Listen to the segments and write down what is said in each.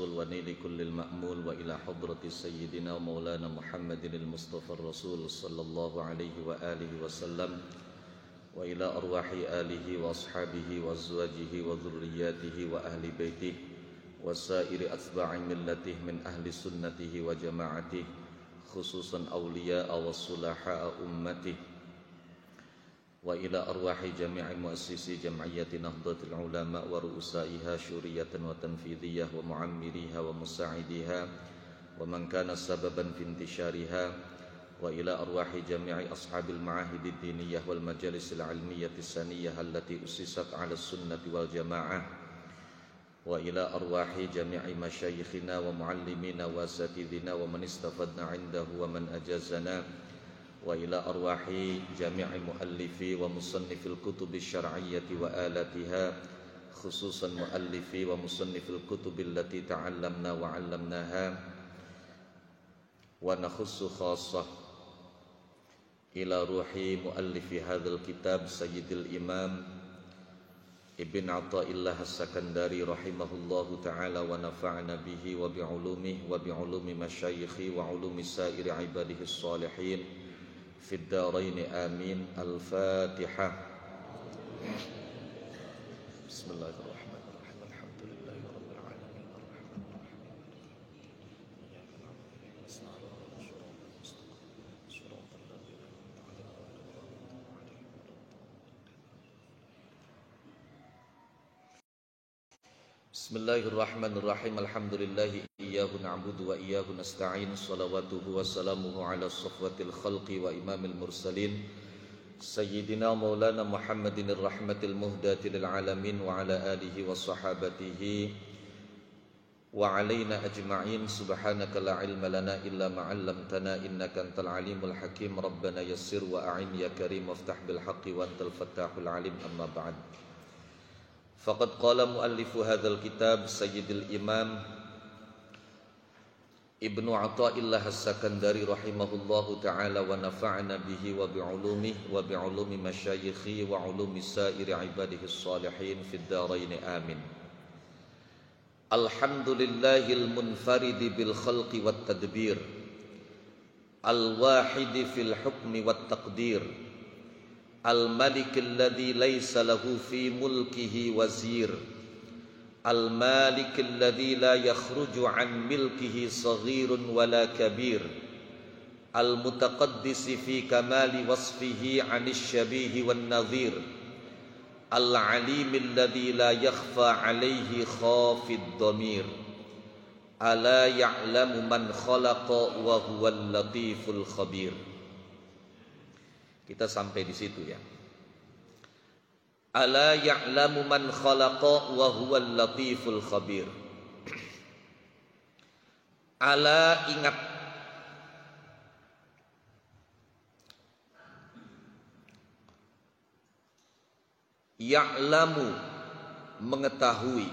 الرسول ونيل كل المأمول وإلى حضرة سيدنا ومولانا محمد المصطفى الرسول صلى الله عليه وآله وسلم وإلى أرواح آله وأصحابه وأزواجه وذرياته وأهل بيته وسائر أتباع ملته من أهل سنته وجماعته خصوصا أولياء والصلحاء أمته وإلى أرواح جميع مؤسسي جمعية نهضة العلماء ورؤسائها شورية وتنفيذية ومعمريها ومساعديها ومن كان سببا في انتشارها وإلى أرواح جميع أصحاب المعاهد الدينية والمجالس العلمية السنية التي أسست على السنة والجماعة وإلى أرواح جميع مشايخنا ومعلمينا وأساتذتنا ومن استفدنا عنده ومن أجازنا وإلى أرواح جميع مؤلفي ومصنفي الكتب الشرعية وآلاتها خصوصا مؤلفي ومصنفي الكتب التي تعلمنا وعلمناها ونخص خاصة إلى روح مؤلف هذا الكتاب سيد الإمام ابن عطاء الله السكندري رحمه الله تعالى ونفعنا به وبعلومه وبعلوم مشايخه وعلوم سائر عباده الصالحين في الدارين آمين. الفاتحة. بسم الله الرحمن الرحيم الحمد لله رب العالمين الرحمن الرحيم إياك نعبد وإياك نستعين صراط الذين أنعمت عليهم غير المغضوب عليهم ولا الضالين. بسم الله الرحمن الرحيم الحمد لله إياه نعبد وإياه نستعين صلواته وسلامه على صفوة الخلق وإمام المرسلين سيدنا مولانا محمد الرحمة المهداة للعالمين وعلى آله وصحابته وعلينا أجمعين. سبحانك لا علم لنا إلا ما علمتنا إنك أنت العليم الحكيم. ربنا يسر وأعن يا كريم وافتح بالحق وأنت الفتاح العليم. أما بعد فقد قال مؤلف هذا الكتاب سيد الإمام ابن عطاء الله السكندري رحمه الله تعالى ونفعنا به وبعلومه وبعلوم مشايخه وعلوم سائر عباده الصالحين في الدارين آمين. الحمد لله المنفرد بالخلق والتدبير الواحد في الحكم والتقدير الملك الذي ليس له في ملكه وزير المالك الذي لا يخرج عن ملكه صغير ولا كبير المتقدس في كمال وصفه عن الشبيه والنظير العليم الذي لا يخفى عليه خاف الضمير ألا يعلم من خلق وهو اللطيف الخبير. Kita sampai di situ ya. Ala ya'lamu man khalaqa wa huwal latiful khabir. Ala ingat. Ya'lamu mengetahui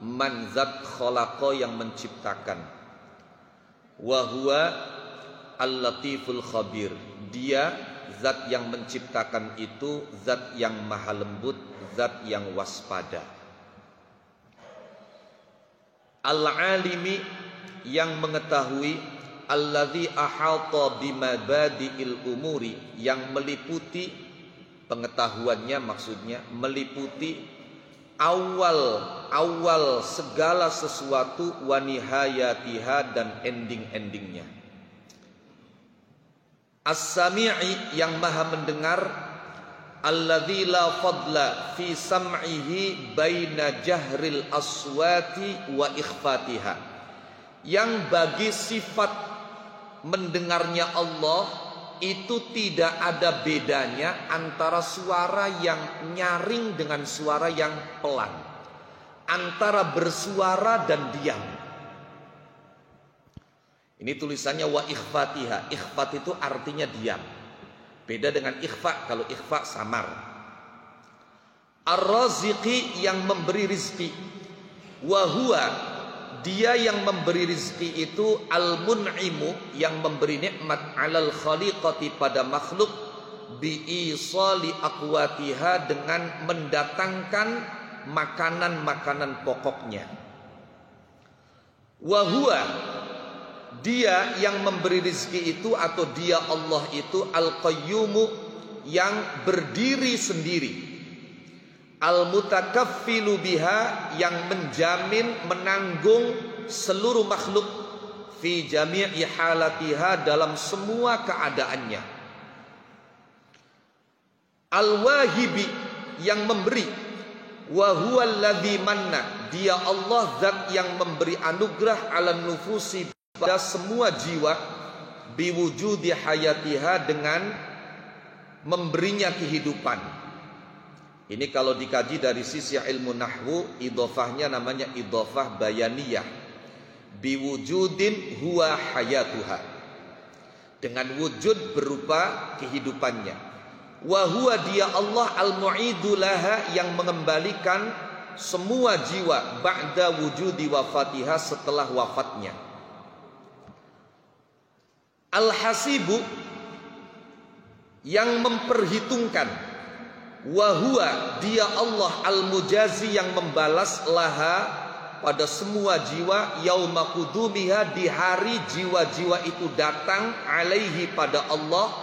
man zat khalaqa yang menciptakan. Wa huwa al-latiful khabir. Dia zat yang menciptakan itu zat yang maha lembut, zat yang waspada. Al-alimi yang mengetahui, alladzi ahata bimabadi'il umuri yang meliputi pengetahuannya, maksudnya meliputi awal segala sesuatu wa nihayatiha dan ending-endingnya. As-sami'i yang maha mendengar, alladzi la fadla fi sam'ihi baina jahril aswati wa ikhfatiha, yang bagi sifat mendengarnya Allah itu tidak ada bedanya antara suara yang nyaring dengan suara yang pelan, antara bersuara dan diam. Ini tulisannya wa ikhfatiha. Ikhfat itu artinya diam. Beda dengan ikhfa. Kalau ikhfa samar. Ar-raziqi yang memberi rizki. Wa huwa dia yang memberi rizki itu al-mun'imu yang memberi nikmat alal khaliqati pada makhluk bi'isali aqwatiha dengan mendatangkan makanan-makanan pokoknya. Wa huwa, dia yang memberi rizki itu atau dia Allah itu al-qayyumu, yang berdiri sendiri, al-mutakaffilu biha, yang menjamin menanggung seluruh makhluk, fi jami'i halatiha, dalam semua keadaannya, al-wahibi, yang memberi, wa huwa alladhi manna, dia Allah zat yang memberi anugerah ala nufusi, pada semua jiwa, biwujudi hayatiha, dengan memberinya kehidupan. Ini kalau dikaji dari sisi ilmu nahwu, idhofahnya namanya idhofah bayaniyah. Biwujudin huwa hayatuha, dengan wujud berupa kehidupannya. Wa huwa, dia Allah al-mu'idu laha, yang mengembalikan semua jiwa ba'da wujudi wafatiha, setelah wafatnya. Al-hasibu, yang memperhitungkan. Wa huwa, dia Allah al-mujazi, yang membalas laha, pada semua jiwa, yauma qudumiha, di hari jiwa-jiwa itu datang, alaihi, pada Allah,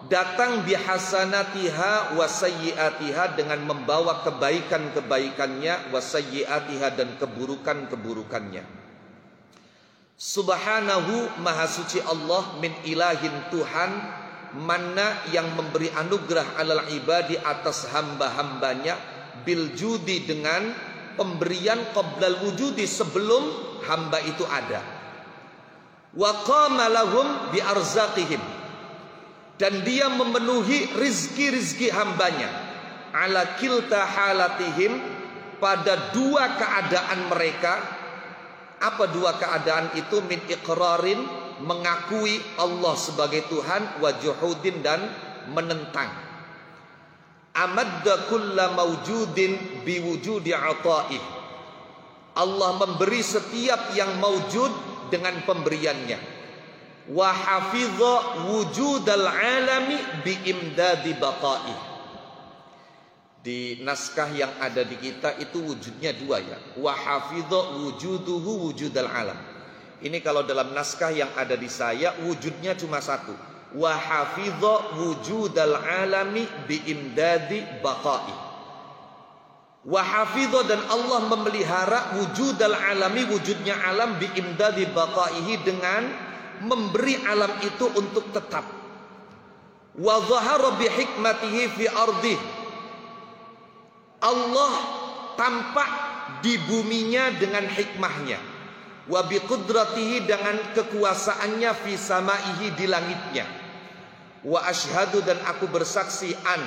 datang bihasanatiha wa sayyiatiha, dengan membawa kebaikan-kebaikannya, wa sayyiatiha, dan keburukan-keburukannya. Subhanahu, maha suci Allah, min ilahin, Tuhan, mana, yang memberi anugerah alal ibadi, atas hamba-hambanya, bil judi, dengan pemberian qoblal wujudi, sebelum hamba itu ada. Wa qama lahum bi arzaqihim, dan dia memenuhi rizki-rizki hambanya, ala kilta halatihim, pada dua keadaan mereka. Apa dua keadaan itu? Min iqrarin, mengakui Allah sebagai Tuhan, wa juhudin, dan menentang. Amadda kulla mawjudin biwujudi ata'ih, Allah memberi setiap yang mawjud dengan pemberiannya. Wa hafidha wujudal alami biimdadi baqa'ih. Di naskah yang ada di kita itu wujudnya dua, ya. Wa hafidha wujuduhu wujudal alam. Ini kalau dalam naskah yang ada di saya, wujudnya cuma satu. Wa hafidha wujudal alami biimdadi baqa'i. Wa hafidha, dan Allah memelihara wujudal alami, wujudnya alam, biimdadi baqa'ihi, dengan memberi alam itu untuk tetap. Wa dhahara bihikmatihi fi ardih, Allah tampak di buminya dengan hikmahnya. Wa biqudratihi, dengan kekuasaannya, fi samaihi, di langitnya. Wa asyhadu, dan aku bersaksi, an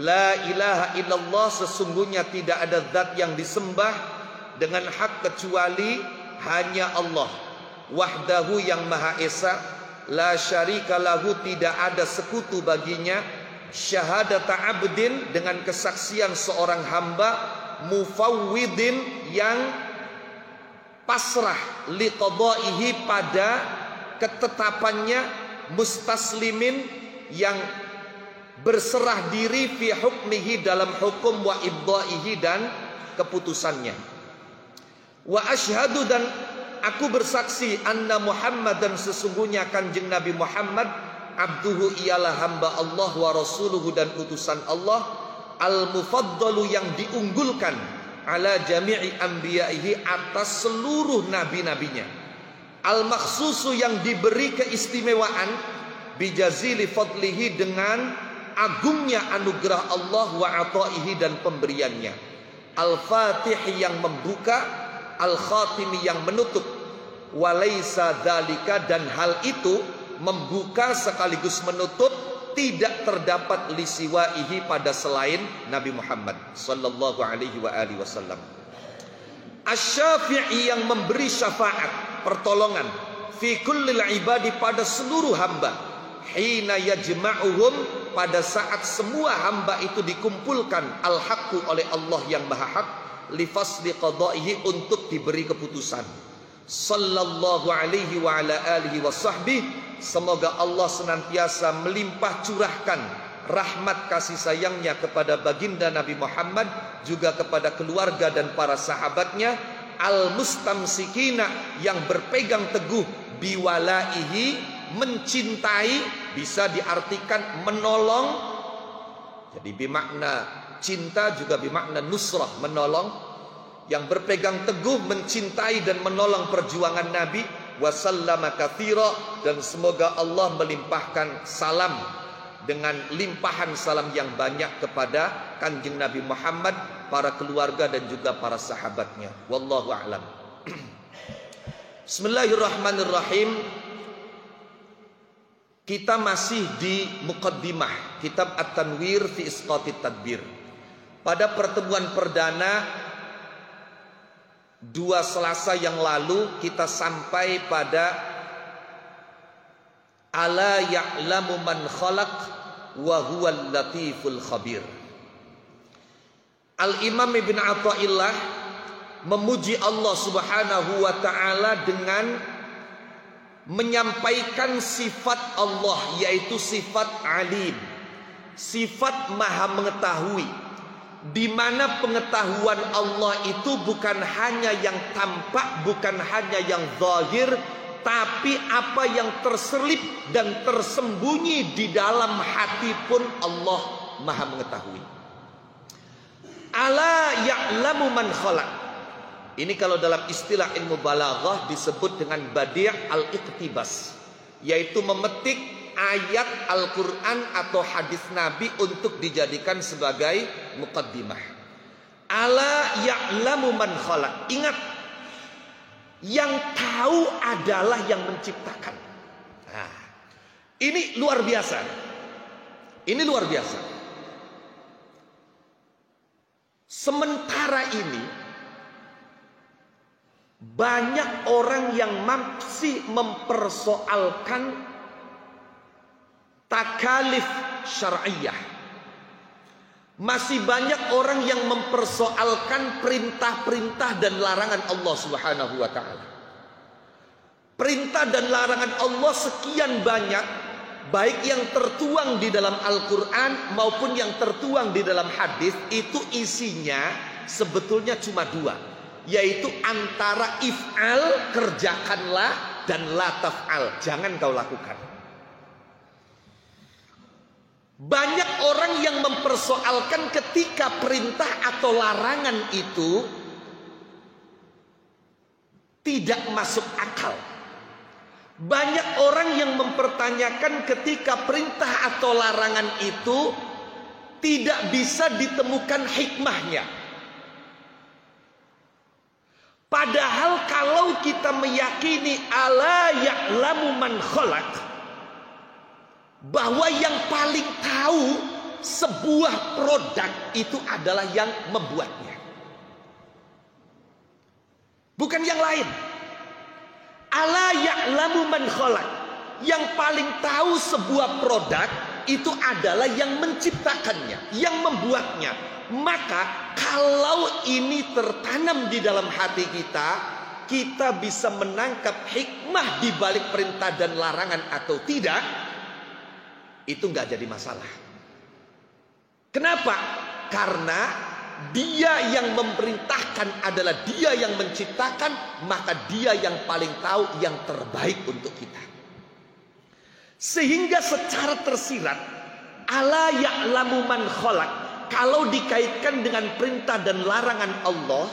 la ilaha illallah, sesungguhnya tidak ada zat yang disembah dengan hak kecuali hanya Allah. Wahdahu, yang maha esa, la syarika lahu, tidak ada sekutu baginya. Syahadata abdin, dengan kesaksian seorang hamba, mufawwidin, yang pasrah, liqadaihi, pada ketetapannya, mustaslimin, yang berserah diri, fi hukmihi, dalam hukum, wa ibdaihi, dan keputusannya. Wa asyhadu, dan aku bersaksi, anna Muhammad, dan sesungguhnya kanjeng Nabi Muhammad, abduhu, ialah hamba Allah, wa rasuluhu, dan utusan Allah, al-mufaddalu, yang diunggulkan, ala jami'i anbiya'ihi, atas seluruh nabi-nabinya, al-makhsusu, yang diberi keistimewaan, bijazili fadlihi, dengan agungnya anugerah Allah, wa ata'ihi, dan pemberiannya, al-fatih, yang membuka, al-khatimi, yang menutup, walaysa dzalika, dan hal itu, membuka sekaligus menutup, tidak terdapat lisiwaihi, pada selain Nabi Muhammad sallallahu alaihi wa alihi wasallam. Asy-Syafi'i, yang memberi syafaat, pertolongan, fi kullil ibadi, pada seluruh hamba, hina yajma'uhum, pada saat semua hamba itu dikumpulkan, al-haqqu, oleh Allah yang maha hak, li fasli qada'ihi, untuk diberi keputusan. Sallallahu alaihi wa ala alihi wa sahbihi, semoga Allah senantiasa melimpah curahkan rahmat kasih sayangnya kepada baginda Nabi Muhammad, juga kepada keluarga dan para sahabatnya, al-mustamsikina, yang berpegang teguh, biwalaihi, mencintai, bisa diartikan menolong. Jadi bimakna cinta juga bimakna nusrah, menolong. Yang berpegang teguh, mencintai dan menolong perjuangan Nabi. Wasallama katsira, dan semoga Allah melimpahkan salam dengan limpahan salam yang banyak kepada Kanjeng Nabi Muhammad, para keluarga dan juga para sahabatnya. Wallahu a'lam. Bismillahirrahmanirrahim. Kita masih di muqaddimah kitab At-Tanwir fi Isqatit Tadbir. Pada pertemuan perdana 2 Selasa yang lalu kita sampai pada ala ya'lamu man khalaq wa huwal latiful khabir. Al-Imam Ibn Athaillah memuji Allah Subhanahu wa taala dengan menyampaikan sifat Allah, yaitu sifat alim, sifat maha mengetahui, di mana pengetahuan Allah itu bukan hanya yang tampak, bukan hanya yang zahir, tapi apa yang terselip dan tersembunyi di dalam hati pun Allah maha mengetahui. Ala ya'lamu man khalaq. Ini kalau dalam istilah ilmu balaghah disebut dengan badi' al-iqtibas, yaitu memetik ayat Al-Quran atau hadis Nabi untuk dijadikan sebagai muqaddimah. Ala ya'lamu man khalaq. Ingat, yang tahu adalah yang menciptakan. Nah, ini luar biasa. Ini luar biasa. Sementara ini banyak orang yang masih mempersoalkan takalif syar'iyah. Masih banyak orang yang mempersoalkan perintah-perintah dan larangan Allah Subhanahu wa taala. Perintah dan larangan Allah sekian banyak, baik yang tertuang di dalam Al-Quran maupun yang tertuang di dalam hadis, itu isinya sebetulnya cuma 2, yaitu antara if'al, kerjakanlah, dan la taf'al, jangan kau lakukan. Banyak orang yang mempersoalkan ketika perintah atau larangan itu tidak masuk akal. Banyak orang yang mempertanyakan ketika perintah atau larangan itu tidak bisa ditemukan hikmahnya. Padahal kalau kita meyakini ala ya'lamu man khalaq, bahwa yang paling tahu sebuah produk itu adalah yang membuatnya, bukan yang lain. Ala ya'lamu man khalaq, yang paling tahu sebuah produk itu adalah yang menciptakannya, yang membuatnya. Maka kalau ini tertanam di dalam hati kita, kita bisa menangkap hikmah di balik perintah dan larangan atau tidak, itu nggak jadi masalah. Kenapa? Karena dia yang memerintahkan adalah dia yang menciptakan, maka dia yang paling tahu yang terbaik untuk kita. Sehingga secara tersirat, ala ya'lamu man khalaq, kalau dikaitkan dengan perintah dan larangan Allah,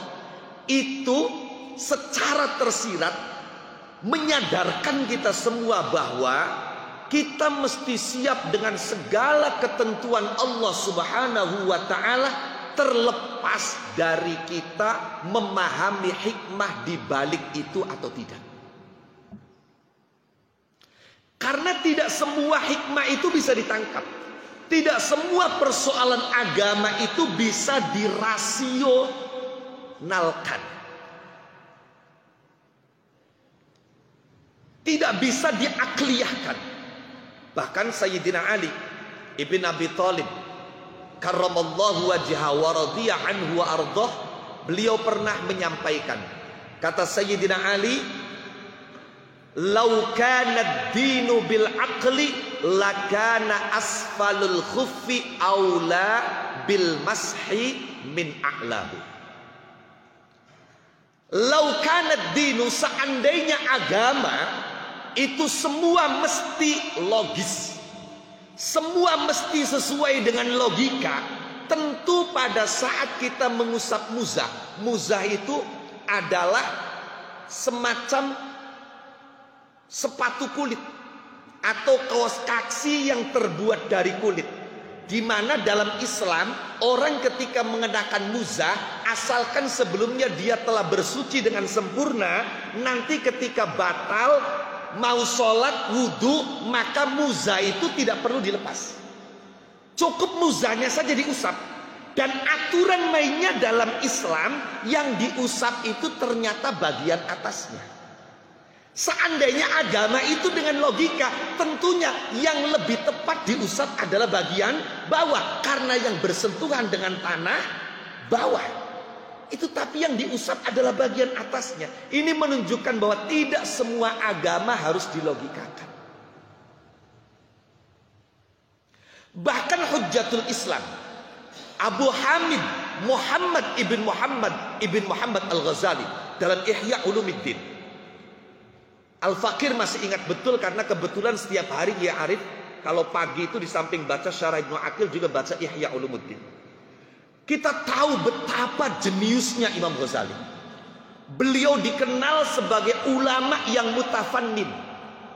itu secara tersirat menyadarkan kita semua bahwa kita mesti siap dengan segala ketentuan Allah Subhanahu wa ta'ala, terlepas dari kita memahami hikmah di balik itu atau tidak. Karena tidak semua hikmah itu bisa ditangkap. Tidak semua persoalan agama itu bisa dirasionalkan. Tidak bisa diakliyahkan. Bahkan Sayyidina Ali ibn Abi Thalib karramallahu wajhahu wa radiya anhu wa ardhah, beliau pernah menyampaikan, kata Sayyidina Ali, "Lau kana ad-dinu bil aqli lakana asfalul khuffi aula bil mashi min a'lahu." Lau kanad dinu, seandainya agama itu semua mesti logis, semua mesti sesuai dengan logika, tentu pada saat kita mengusap muzah, muzah itu adalah semacam sepatu kulit atau kaos kaki yang terbuat dari kulit. Di mana dalam Islam orang ketika mengenakan muzah, asalkan sebelumnya dia telah bersuci dengan sempurna, nanti ketika batal mau sholat wudhu, maka muzah itu tidak perlu dilepas, cukup muzahnya saja diusap. Dan aturan mainnya dalam Islam, yang diusap itu ternyata bagian atasnya. Seandainya agama itu dengan logika, tentunya yang lebih tepat diusap adalah bagian bawah, karena yang bersentuhan dengan tanah bawah itu, tapi yang diusap adalah bagian atasnya. Ini menunjukkan bahwa tidak semua agama harus dilogikakan. Bahkan Hujjatul Islam Abu Hamid Muhammad ibn Muhammad Al-Ghazali dalam Ihya Ulumuddin, Al-Fakir masih ingat betul karena kebetulan setiap hari dia arif, kalau pagi itu di samping baca Syarah Ibnu Aqil juga baca Ihya Ulumuddin. Kita tahu betapa jeniusnya Imam Ghazali. Beliau dikenal sebagai ulama yang mutafannin,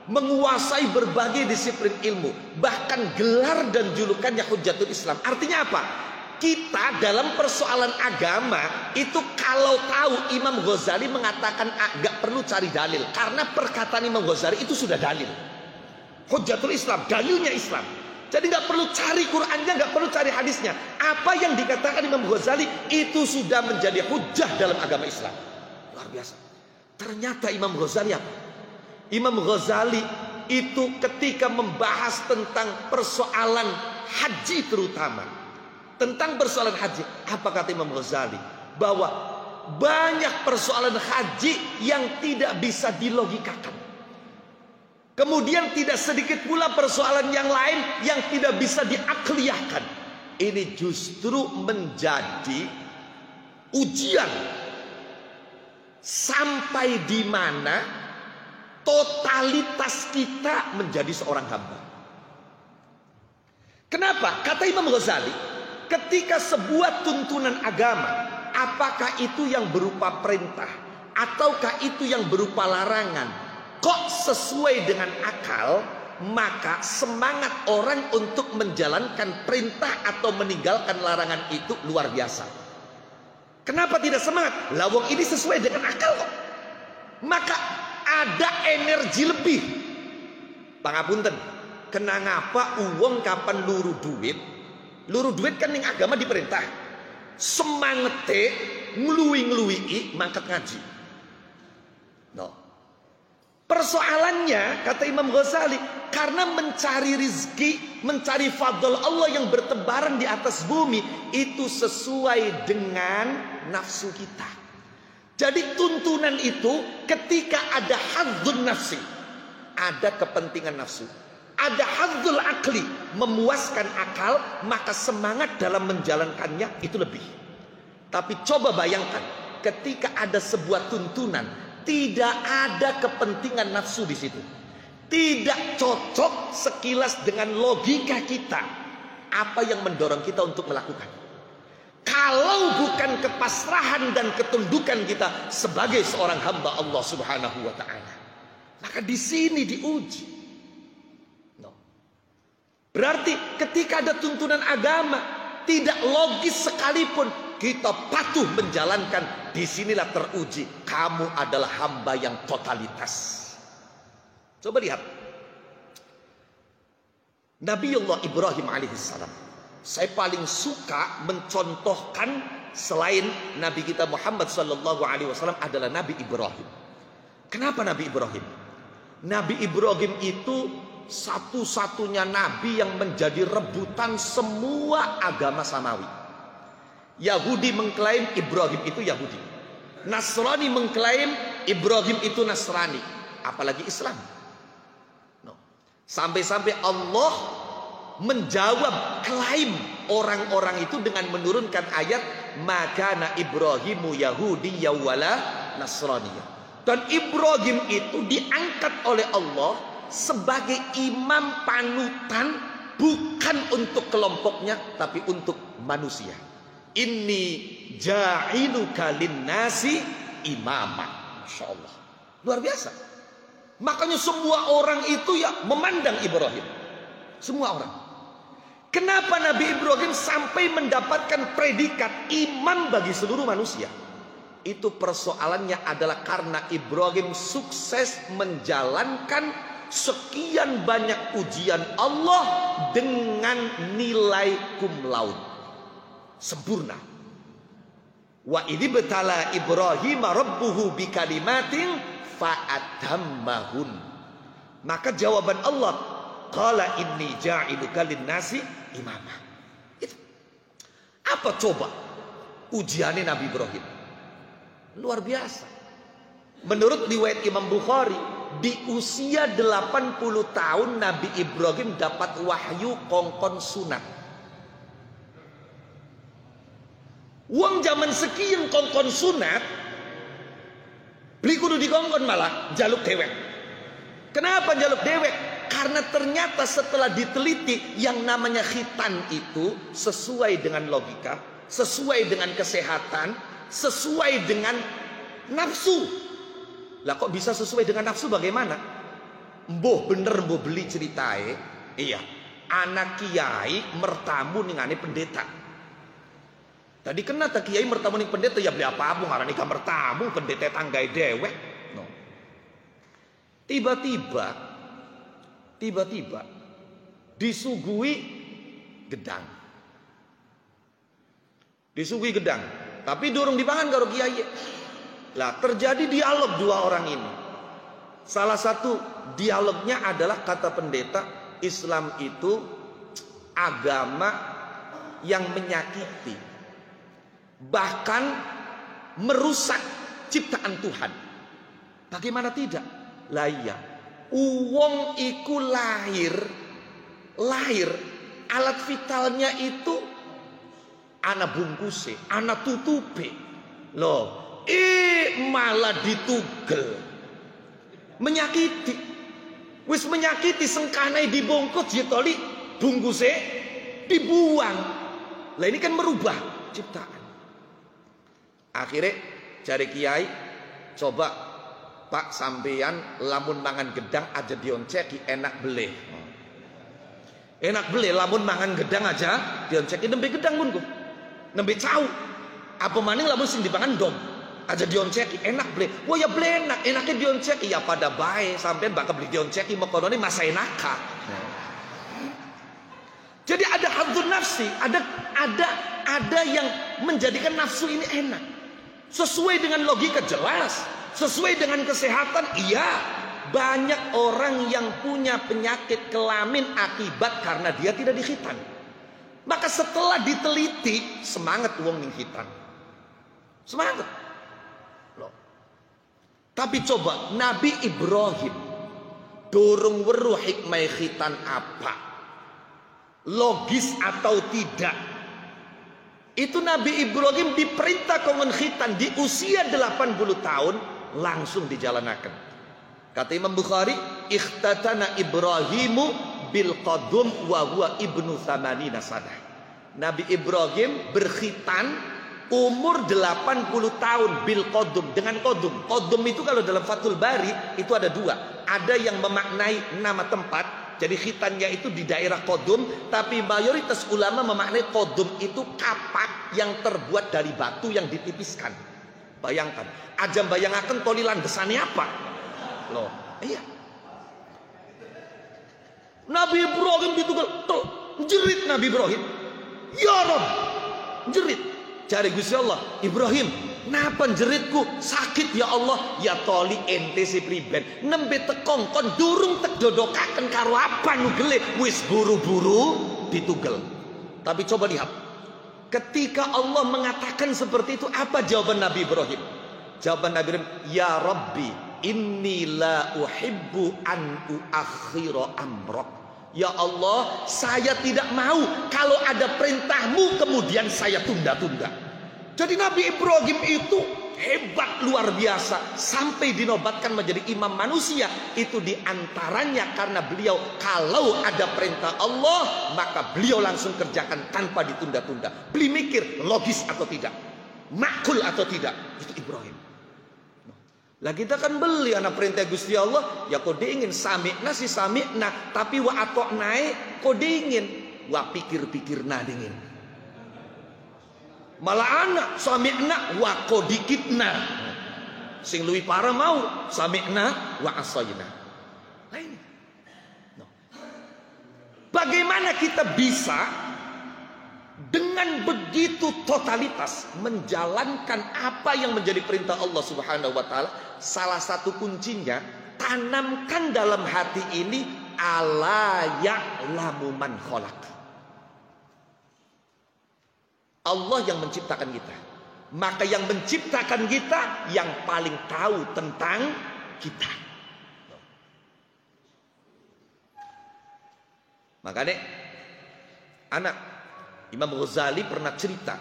menguasai berbagai disiplin ilmu, bahkan gelar dan julukannya Hujjatul Islam. Artinya apa? Kita dalam persoalan agama itu kalau tahu Imam Ghazali mengatakan gak perlu cari dalil, karena perkataan Imam Ghazali itu sudah dalil. Hujjatul Islam, dalilnya Islam. Jadi gak perlu cari Qurannya, gak perlu cari hadisnya. Apa yang dikatakan Imam Ghazali itu sudah menjadi hujjah dalam agama Islam. Luar biasa. Ternyata Imam Ghazali apa? Imam Ghazali itu ketika membahas tentang persoalan haji terutama, tentang persoalan haji, apa kata Imam Ghazali? Bahwa banyak persoalan haji yang tidak bisa dilogikakan. Kemudian tidak sedikit pula persoalan yang lain yang tidak bisa diakliyahkan. Ini justru menjadi ujian sampai di mana totalitas kita menjadi seorang hamba. Kenapa? Kata Imam Ghazali, ketika sebuah tuntunan agama, apakah itu yang berupa perintah ataukah itu yang berupa larangan, kok sesuai dengan akal, maka semangat orang untuk menjalankan perintah atau meninggalkan larangan itu luar biasa. Kenapa tidak semangat? Lawang ini sesuai dengan akal kok. Maka ada energi lebih. Pangapunten, kenapa uang kapan luru duit? Luru duit kan yang agama diperintah. Semangete ngluwi-ngluwi mangkat ngaji. No. Persoalannya kata Imam Ghazali, karena mencari rizki, mencari fadl Allah yang bertebaran di atas bumi itu sesuai dengan nafsu kita. Jadi tuntunan itu ketika ada hadzun nafsi, ada kepentingan nafsu, ada hadzul akli, memuaskan akal, maka semangat dalam menjalankannya itu lebih. Tapi coba bayangkan ketika ada sebuah tuntunan, tidak ada kepentingan nafsu di situ, tidak cocok sekilas dengan logika kita, apa yang mendorong kita untuk melakukan? Kalau bukan kepasrahan dan ketundukan kita sebagai seorang hamba Allah Subhanahu wa taala. Maka di sini diuji. Berarti ketika ada tuntunan agama tidak logis sekalipun kita patuh menjalankan, disinilah teruji kamu adalah hamba yang totalitas. Coba lihat Nabiullah Ibrahim alaihissalam. Saya paling suka mencontohkan selain Nabi kita Muhammad sallallahu alaihi wasallam adalah Nabi Ibrahim. Kenapa Nabi Ibrahim? Nabi Ibrahim itu satu-satunya nabi yang menjadi rebutan semua agama samawi. Yahudi mengklaim Ibrahim itu Yahudi, Nasrani mengklaim Ibrahim itu Nasrani, apalagi Islam. Sampai-sampai Allah menjawab klaim orang-orang itu dengan menurunkan ayat makana Ibrahimu Yahudiyya wala Nasraniyah. Dan Ibrahim itu diangkat oleh Allah sebagai imam panutan, bukan untuk kelompoknya tapi untuk manusia. Inni ja'iluka linnasi imama. Masya Allah, luar biasa. Makanya semua orang itu ya memandang Ibrahim. Semua orang. Kenapa Nabi Ibrahim sampai mendapatkan predikat imam bagi seluruh manusia? Itu persoalannya adalah karena Ibrahim sukses menjalankan sekian banyak ujian Allah dengan nilai cum laude sempurna. Wa idh betala Ibrahim rabbuhu bikalimatin fa'atammahun. Maka jawaban Allah, qala inni ja'iluka linnasi imama. Itu. Apa coba ujiannya Nabi Ibrahim? Luar biasa. Menurut riwayat Imam Bukhari, di usia 80 tahun Nabi Ibrahim dapat wahyu kongkon sunat. Uang zaman sekian kongkon sunat, beli kudu dikongkon malah jaluk dewek. Kenapa jaluk dewek? Karena ternyata setelah diteliti yang namanya khitan itu sesuai dengan logika, sesuai dengan kesehatan, sesuai dengan nafsu. Lah kok bisa sesuai dengan nafsu bagaimana? Mboh bener mboh beli ceritain. Iya, anak kiai mertamu ningane pendeta. Tadi kena tak kiai mertamu ning pendeta ya beli apa-apa ngarani ka mertamu pendeta tanggai dewek. No. Tiba-tiba disuguhi gedang. Disuguhi gedang. Tapi durung dipangan karo kiai. Lah terjadi dialog dua orang ini. Salah satu dialognya adalah kata pendeta, Islam itu agama yang menyakiti, bahkan merusak ciptaan Tuhan. Bagaimana tidak? Lah iya, uwong iku lahir alat vitalnya itu ana bungkuse, ana tutupe. Loh, malah ditugel. Menyakiti. Wis menyakiti sengkanai dibungkus jitoli bungkuse dibuang. Lah ini kan merubah ciptaan. Akhirnya cari kiai, coba Pak sampeyan lamun mangan gedang aja dionceki enak beli. Enak beli lamun mangan gedang aja dionceki nembe gedang pun kok. Nembe cau. Apa maning lamun sing dipangan dom. Aja dionceki enak beli. Wah ya beli enak, enaknya dionceki ya pada bae sampean bakal beli dionceki mekonone masa enaka. Jadi ada hadzun nafsi, ada yang menjadikan nafsu ini enak. Sesuai dengan logika jelas, sesuai dengan kesehatan iya. Banyak orang yang punya penyakit kelamin akibat karena dia tidak dikhitan. Maka setelah diteliti, semangat wong ning khitan. Semangat. Loh. Tapi coba Nabi Ibrahim durung weruh hikmah khitan apa? Logis atau tidak? Itu Nabi Ibrahim diperintah kongen khitan di usia 80 tahun langsung dijalanakan. Kata Imam Bukhari, ikhtatana Ibrahimu bil qadum wa huwa ibnu thamanina sanah. Nabi Ibrahim berkhitan umur 80 tahun bil qadum, dengan qadum. Qadum itu kalau dalam Fathul Bari itu ada dua. Ada yang memaknai nama tempat, jadi khitannya itu di daerah qadum, tapi mayoritas ulama memaknai qadum itu kapak yang terbuat dari batu yang ditipiskan. Bayangkan, aja bayangaken toli landesane apa? Loh, iya. Nabi Ibrahim ditugel, jerit Nabi Ibrahim. Ya Rabb, jerit. Cari Gusti Allah, Ibrahim, napa jeritku? Sakit ya Allah. Ya toli ente si priben. Nembe tekongkon durung tek dodokaken karo apa nugele wis buru-buru ditugel. Tapi coba lihat. Ketika Allah mengatakan seperti itu, apa jawaban Nabi Ibrahim? Jawaban Nabi Ibrahim, ya Rabbi, inni la uhibbu an uakhira amrak. Ya Allah, saya tidak mau kalau ada perintahmu kemudian saya tunda-tunda. Jadi Nabi Ibrahim itu hebat luar biasa sampai dinobatkan menjadi imam manusia, itu diantaranya karena beliau kalau ada perintah Allah maka beliau langsung kerjakan tanpa ditunda-tunda. Beli mikir logis atau tidak, makul atau tidak. Itu Ibrahim. Lah kita kan beli anak perintah Gusti Allah, ya kok diingin sami'na si sami'na, tapi wa atoknae kok diingin wa pikir-pikir na dingin. Malah anak sami'na wa kodikitna, sing luwih parah mau sami'na wa asayna. Nah ini. Bagaimana kita bisa dengan begitu totalitas menjalankan apa yang menjadi perintah Allah Subhanahu wa taala? Salah satu kuncinya, tanamkan dalam hati ini ala ya'lamu man khalaq. Allah yang menciptakan kita. Maka yang menciptakan kita yang paling tahu tentang kita. Makanya anak Imam Ghazali pernah cerita.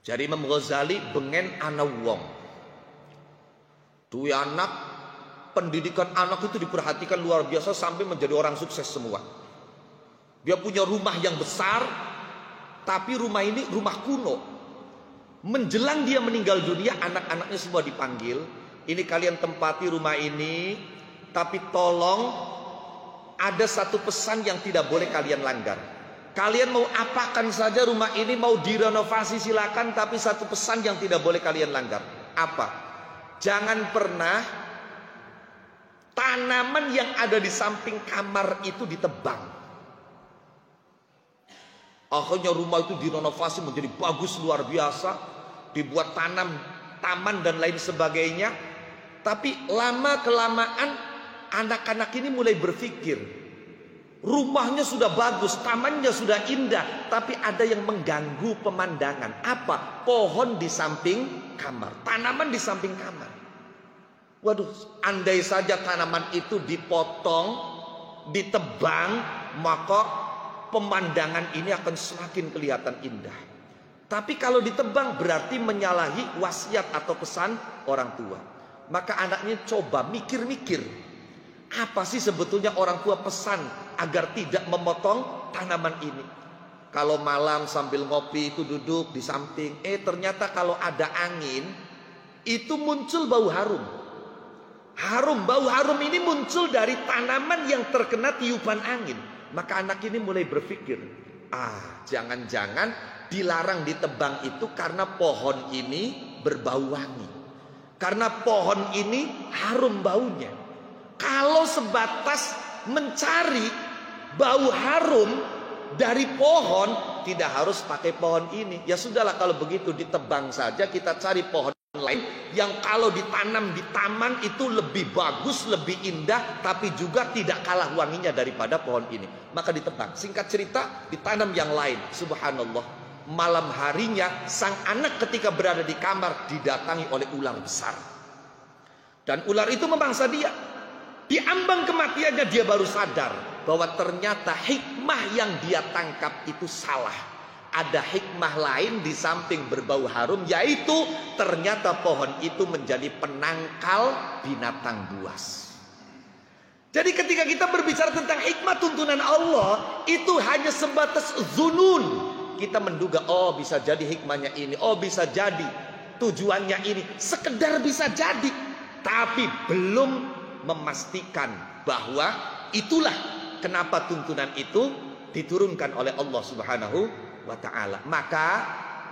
Jadi Imam Ghazali bengen anak wong. Tuh anak, pendidikan anak itu diperhatikan luar biasa sampai menjadi orang sukses semua. Dia punya rumah yang besar, tapi rumah ini rumah kuno. Menjelang dia meninggal dunia, anak-anaknya semua dipanggil. Ini kalian tempati rumah ini, tapi tolong ada satu pesan yang tidak boleh kalian langgar. Kalian mau apakan saja rumah ini, mau direnovasi silakan, tapi satu pesan yang tidak boleh kalian langgar. Apa? Jangan pernah tanaman yang ada di samping kamar itu ditebang. Akhirnya rumah itu direnovasi menjadi bagus luar biasa, dibuat taman dan lain sebagainya. Tapi lama kelamaan anak-anak ini mulai berpikir, rumahnya sudah bagus, tamannya sudah indah, tapi ada yang mengganggu pemandangan. Apa? Pohon di samping kamar, tanaman di samping kamar. Waduh, andai saja tanaman itu dipotong, ditebang, maka pemandangan ini akan semakin kelihatan indah. Tapi kalau ditebang berarti menyalahi wasiat atau pesan orang tua. Maka anaknya coba mikir-mikir, apa sih sebetulnya orang tua pesan agar tidak memotong tanaman ini. Kalau malam sambil ngopi itu duduk di samping, ternyata kalau ada angin itu muncul bau harum. Bau harum ini muncul dari tanaman yang terkena tiupan angin. Maka anak ini mulai berpikir, jangan-jangan dilarang ditebang itu karena pohon ini berbau wangi. Karena pohon ini harum baunya. Kalau sebatas mencari bau harum dari pohon, tidak harus pakai pohon ini. Ya sudahlah kalau begitu ditebang saja, kita cari pohon lain yang kalau ditanam di taman itu lebih bagus, lebih indah, tapi juga tidak kalah wanginya daripada pohon ini. Maka ditebang. Singkat cerita, ditanam yang lain. Subhanallah. Malam harinya sang anak ketika berada di kamar didatangi oleh ular besar. Dan ular itu memangsa dia. Di ambang kematiannya dia baru sadar bahwa ternyata hikmah yang dia tangkap itu salah. Ada hikmah lain di samping berbau harum, yaitu ternyata pohon itu menjadi penangkal binatang buas. Jadi ketika kita berbicara tentang hikmah tuntunan Allah, itu hanya sebatas zunun. Kita menduga, bisa jadi hikmahnya ini, bisa jadi tujuannya ini, sekedar bisa jadi, tapi belum memastikan bahwa itulah kenapa tuntunan itu diturunkan oleh Allah Subhanahu wa ta'ala. Maka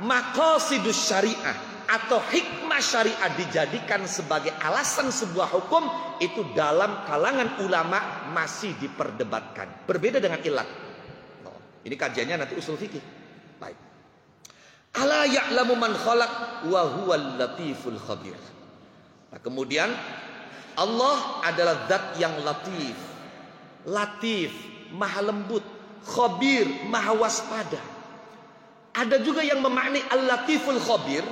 maqasidus syariah atau hikmah syariah dijadikan sebagai alasan sebuah hukum, itu dalam kalangan ulama masih diperdebatkan. Berbeda dengan ilat. Ini kajiannya nanti usul fikih. Baik. Ala ya'lamu man khalaq wa huwal latiful khabir. Nah, kemudian Allah adalah zat yang latif. Latif, maha lembut. Khabir, maha waspada. Ada juga yang memaknai al-latiful khabir,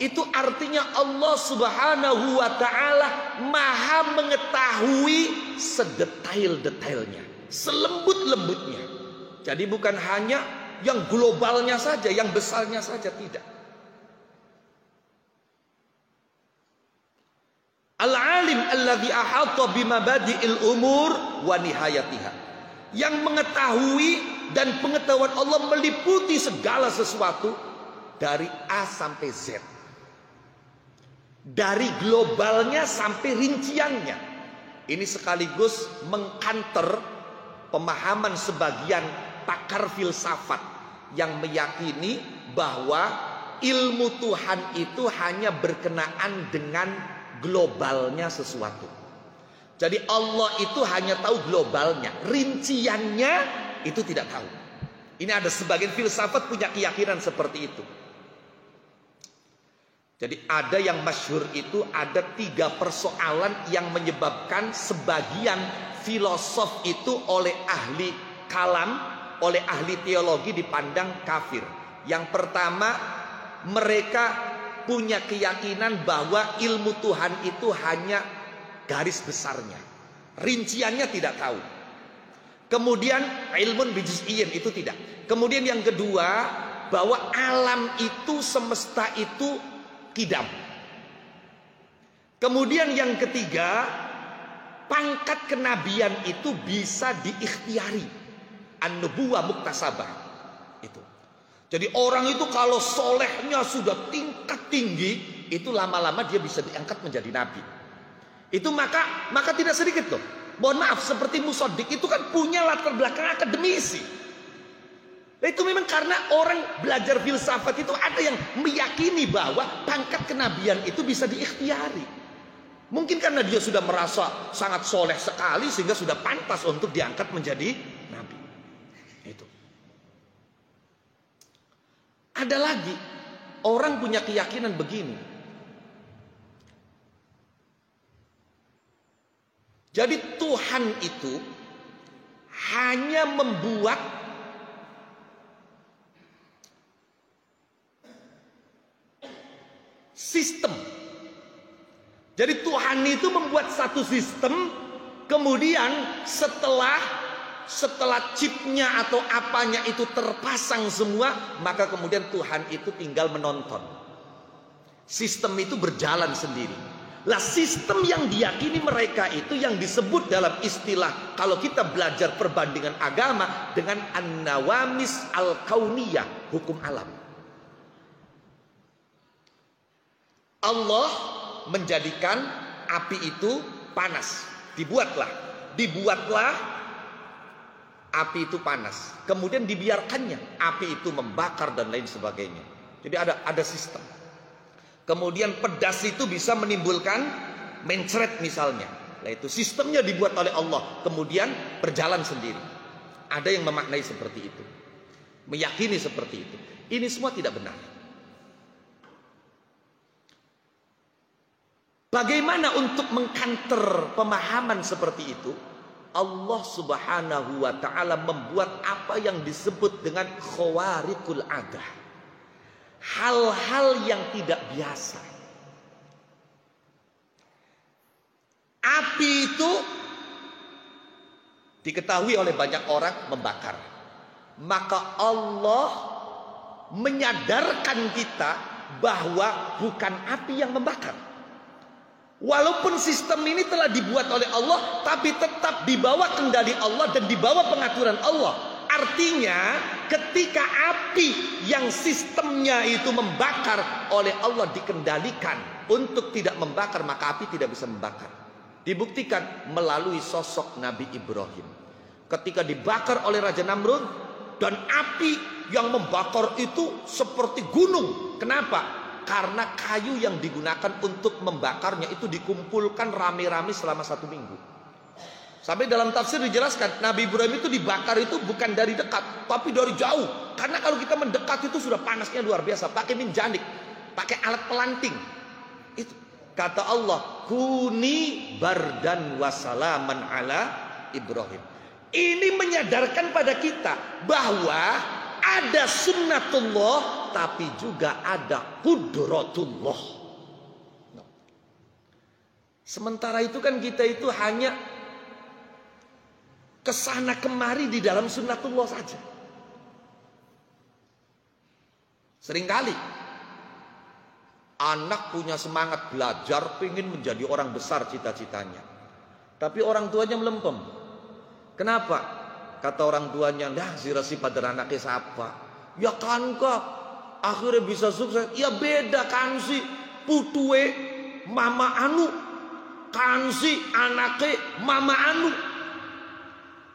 itu artinya Allah Subhanahu wa ta'ala maha mengetahui sedetail-detailnya, selembut-lembutnya. Jadi bukan hanya yang globalnya saja, yang besarnya saja, tidak. Al-alim alladzi ahata bimabadi'il umur wa nihayatiha. Yang mengetahui dan pengetahuan Allah meliputi segala sesuatu dari A sampai Z. Dari globalnya sampai rinciannya. Ini sekaligus mengkanter pemahaman sebagian pakar filsafat yang meyakini bahwa ilmu Tuhan itu hanya berkenaan dengan globalnya sesuatu. Jadi Allah itu hanya tahu globalnya, rinciannya itu tidak tahu. Ini ada sebagian filsafat punya keyakinan seperti itu. Jadi ada yang masyhur itu ada 3 persoalan yang menyebabkan sebagian filosof itu oleh ahli kalam, oleh ahli teologi dipandang kafir. Yang pertama, mereka punya keyakinan bahwa ilmu Tuhan itu hanya garis besarnya, rinciannya tidak tahu. Kemudian ilmun bijuz'iyyin itu tidak. Kemudian yang kedua, bahwa alam itu, semesta itu kidam. Kemudian yang ketiga, pangkat kenabian itu bisa diikhtiari, an-nubuwah muktasabah itu. Jadi orang itu kalau solehnya sudah tingkat tinggi, itu lama-lama dia bisa diangkat menjadi nabi. Itu maka tidak sedikit loh. Mohon maaf, seperti Musaddiq itu kan punya latar belakang akademisi. Itu memang karena orang belajar filsafat itu ada yang meyakini bahwa pangkat kenabian itu bisa diikhtiari. Mungkin karena dia sudah merasa sangat soleh sekali sehingga sudah pantas untuk diangkat menjadi nabi. Itu. Ada lagi orang punya keyakinan begini. Jadi Tuhan itu hanya membuat sistem. Jadi Tuhan itu membuat satu sistem, kemudian setelah chipnya atau apanya itu terpasang semua, maka kemudian Tuhan itu tinggal menonton. Sistem itu berjalan sendiri. Lah sistem yang diyakini mereka itu yang disebut dalam istilah, kalau kita belajar perbandingan agama, dengan an-nawamis al-kauniyah, hukum alam. Allah menjadikan api itu panas. Dibuatlah api itu panas. Kemudian dibiarkannya api itu membakar dan lain sebagainya. Jadi ada sistem. Kemudian pedas itu bisa menimbulkan mencret misalnya. Nah itu sistemnya dibuat oleh Allah. Kemudian berjalan sendiri. Ada yang memaknai seperti itu, meyakini seperti itu. Ini semua tidak benar. Bagaimana untuk mengkanter pemahaman seperti itu? Allah Subhanahu wa ta'ala membuat apa yang disebut dengan khawariqul adah. Hal-hal yang tidak biasa. Api itu diketahui oleh banyak orang membakar. Maka Allah menyadarkan kita bahwa bukan api yang membakar. Walaupun sistem ini telah dibuat oleh Allah, tapi tetap di bawah kendali Allah dan di bawah pengaturan Allah. Artinya ketika api yang sistemnya itu membakar oleh Allah dikendalikan untuk tidak membakar, maka api tidak bisa membakar. Dibuktikan melalui sosok Nabi Ibrahim. Ketika dibakar oleh Raja Namrud, dan api yang membakar itu seperti gunung. Kenapa? Karena kayu yang digunakan untuk membakarnya itu dikumpulkan rame-rame selama 1 minggu. Sampai dalam tafsir dijelaskan, Nabi Ibrahim itu dibakar itu bukan dari dekat, tapi dari jauh. Karena kalau kita mendekat itu sudah panasnya luar biasa. Pakai minjanik, pakai alat pelanting. Itu kata Allah, kuni bardan wasalaman ala Ibrahim. Ini menyadarkan pada kita bahwa ada sunnatullah, tapi juga ada qudratullah. Sementara itu kan kita itu hanya kesana kemari di dalam sunnatullah saja. Seringkali Anak punya semangat belajar, pengen menjadi orang besar cita-citanya. Tapi orang tuanya melempem. Kenapa? Kata orang tuanya, "Dah si pada anaknya siapa?" "Ya kan kak, akhirnya bisa sukses." "Ya beda kan si putue mama anu, kan si anaknya mama anu."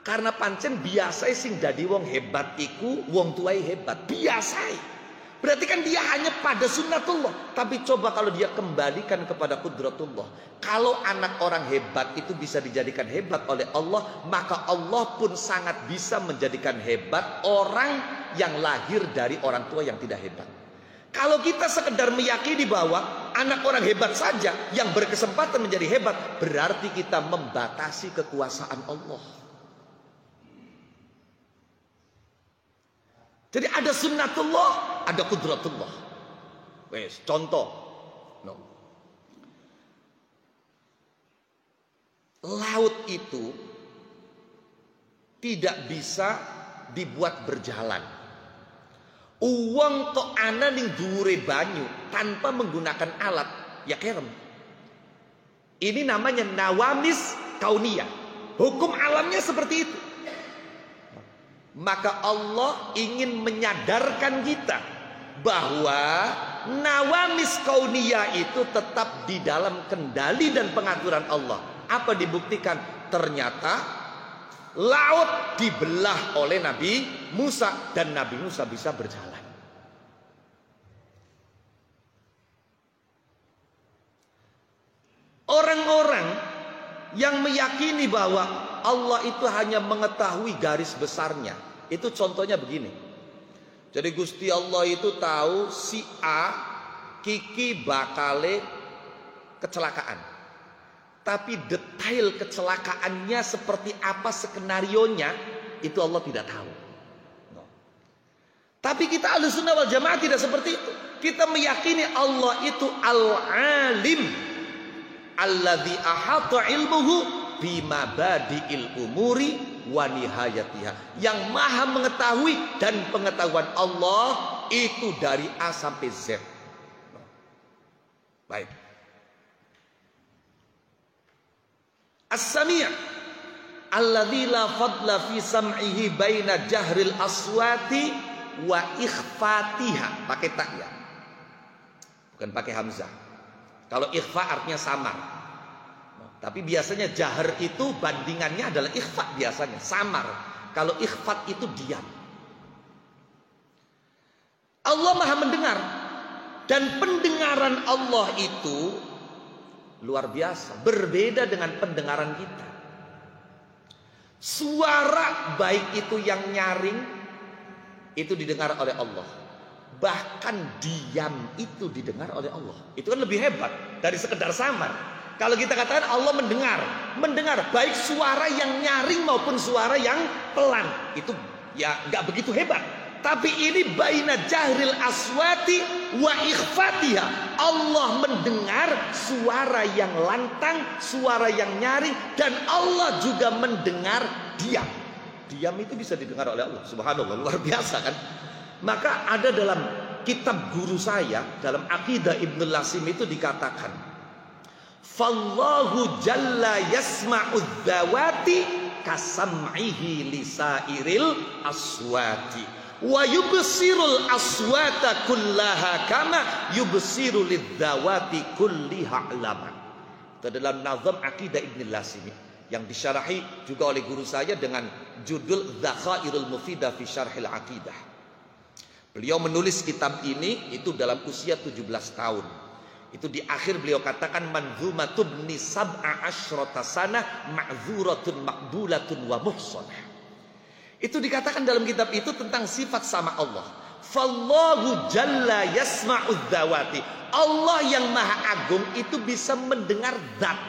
Karena pancen biasa sing dadi wong hebat iku wong tuai hebat. Biasa. Berarti kan dia hanya pada sunnatullah. Tapi coba kalau dia kembalikan kepada kudratullah. Kalau anak orang hebat itu bisa dijadikan hebat oleh Allah, maka Allah pun sangat bisa menjadikan hebat orang yang lahir dari orang tua yang tidak hebat. Kalau kita sekedar meyakini bahwa anak orang hebat saja yang berkesempatan menjadi hebat, berarti kita membatasi kekuasaan Allah. Jadi ada sunnatullah, ada kudratullah. Wes, contoh. No. Laut itu tidak bisa dibuat berjalan. Uang tok ana ning dhuwure banyu tanpa menggunakan alat, ya kerem. Ini namanya nawamis kauniyah. Hukum alamnya seperti itu. Maka Allah ingin menyadarkan kita bahwa nawamis kauniyah itu tetap di dalam kendali dan pengaturan Allah. Apa dibuktikan? Ternyata laut dibelah oleh Nabi Musa dan Nabi Musa bisa berjalan. Orang-orang yang meyakini bahwa Allah itu hanya mengetahui garis besarnya, itu contohnya begini. Jadi Gusti Allah itu tahu si A Kiki bakale kecelakaan. Tapi detail kecelakaannya seperti apa skenarionya itu Allah tidak tahu. No. Tapi kita Ahlussunnah wal Jamaah tidak seperti itu. Kita meyakini Allah itu Al-Alim alladzi ahata ilmuhu bima badi'il umuri wa nihayatiha, yang maha mengetahui dan pengetahuan Allah itu dari A sampai Z. Baik. As-Sami' alladzi la fadla fi sam'ihi baina jahril aswati wa ikhfatiha, pakai ta ya, bukan pakai hamzah. Kalau ikhfa artinya samar. Tapi biasanya jahar itu bandingannya adalah ikhfa, biasanya samar. Kalau ikhfat itu diam. Allah maha mendengar. Dan pendengaran Allah itu luar biasa. Berbeda dengan pendengaran kita. Suara baik itu yang nyaring itu didengar oleh Allah. Bahkan diam itu didengar oleh Allah. Itu kan lebih hebat dari sekedar samar. Kalau kita katakan Allah mendengar baik suara yang nyaring maupun suara yang pelan, itu ya nggak begitu hebat. Tapi ini baina jahril aswati wa ikhfatiha. Allah mendengar suara yang lantang, suara yang nyaring, dan Allah juga mendengar diam. Diam itu bisa didengar oleh Allah. Subhanallah, luar biasa kan? Maka ada dalam kitab guru saya, dalam Aqidah Ibnul Lasim itu dikatakan, Fallahu jalla yasma'u dzawati kasam'ihi lisairil aswati wa yubsirul aswata kullaha kama yubsiru lidzawati kulliha alaman. Itu dalam nazam Aqidah Ibnul Lasim yang disyarahi juga oleh guru saya dengan judul Dzakhairul Mufidah fi Syarhil Aqidah. Beliau menulis kitab ini itu dalam usia 17 tahun. Itu di akhir beliau katakan manzumatun ibni sab'a asyrata sanah ma'dzuratun maqbulatun wa muhsanah. Itu dikatakan dalam kitab itu tentang sifat sama Allah. Fallahu jalla yasma'u dzawati. Allah yang maha agung itu bisa mendengar zat.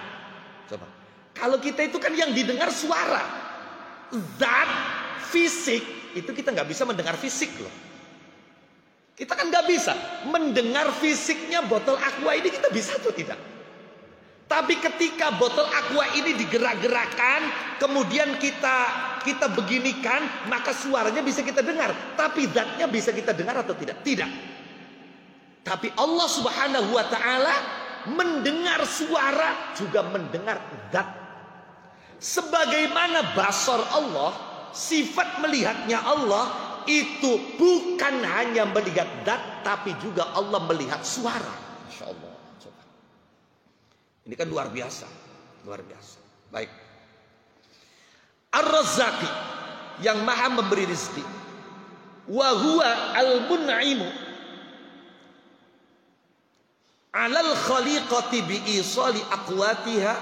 Coba. Kalau kita itu kan yang didengar suara. Zat, fisik, itu kita nggak bisa mendengar fisik loh. Kita kan nggak bisa mendengar fisiknya botol aqua ini, kita bisa atau tidak? Tapi ketika botol aqua ini digerak-gerakkan, kemudian kita beginikan, maka suaranya bisa kita dengar. Tapi zatnya bisa kita dengar atau tidak? Tidak. Tapi Allah Subhanahu wa taala mendengar suara, juga mendengar zat. Sebagaimana basar Allah, sifat melihatnya Allah itu bukan hanya melihat zat, tapi juga Allah melihat suara. Masya Allah. Coba. Ini kan luar biasa. Luar biasa. Baik. Ar-Razzaqi, yang maha memberi rezeki. Wa huwa al-mun'imu alal khaliqati bi isali aqwatiha.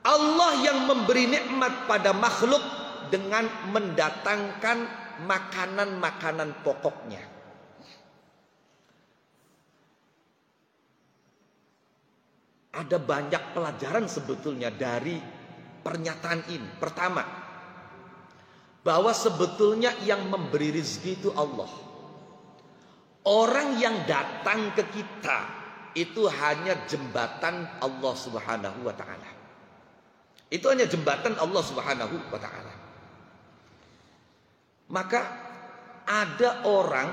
Allah yang memberi nikmat pada makhluk dengan mendatangkan makanan-makanan pokoknya. Ada banyak pelajaran sebetulnya dari pernyataan ini. Pertama, bahwa sebetulnya yang memberi rezeki itu Allah. Orang yang datang ke kita itu hanya jembatan Allah Subhanahu wa taala. Itu hanya jembatan Allah Subhanahu wa taala. Maka ada orang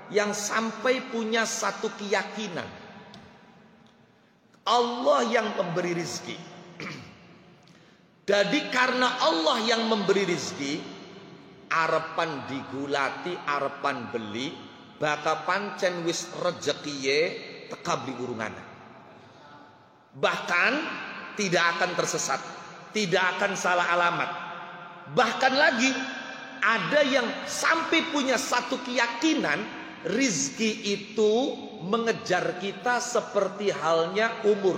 yang sampai punya satu keyakinan, Allah yang memberi rezeki. Jadi karena Allah yang memberi rezeki, arepan digulati, arepan beli, baka pancen wis rezekiye tekab di urungana. Bahkan tidak akan tersesat, tidak akan salah alamat. Bahkan lagi ada yang sampai punya satu keyakinan, rizki itu mengejar kita seperti halnya umur.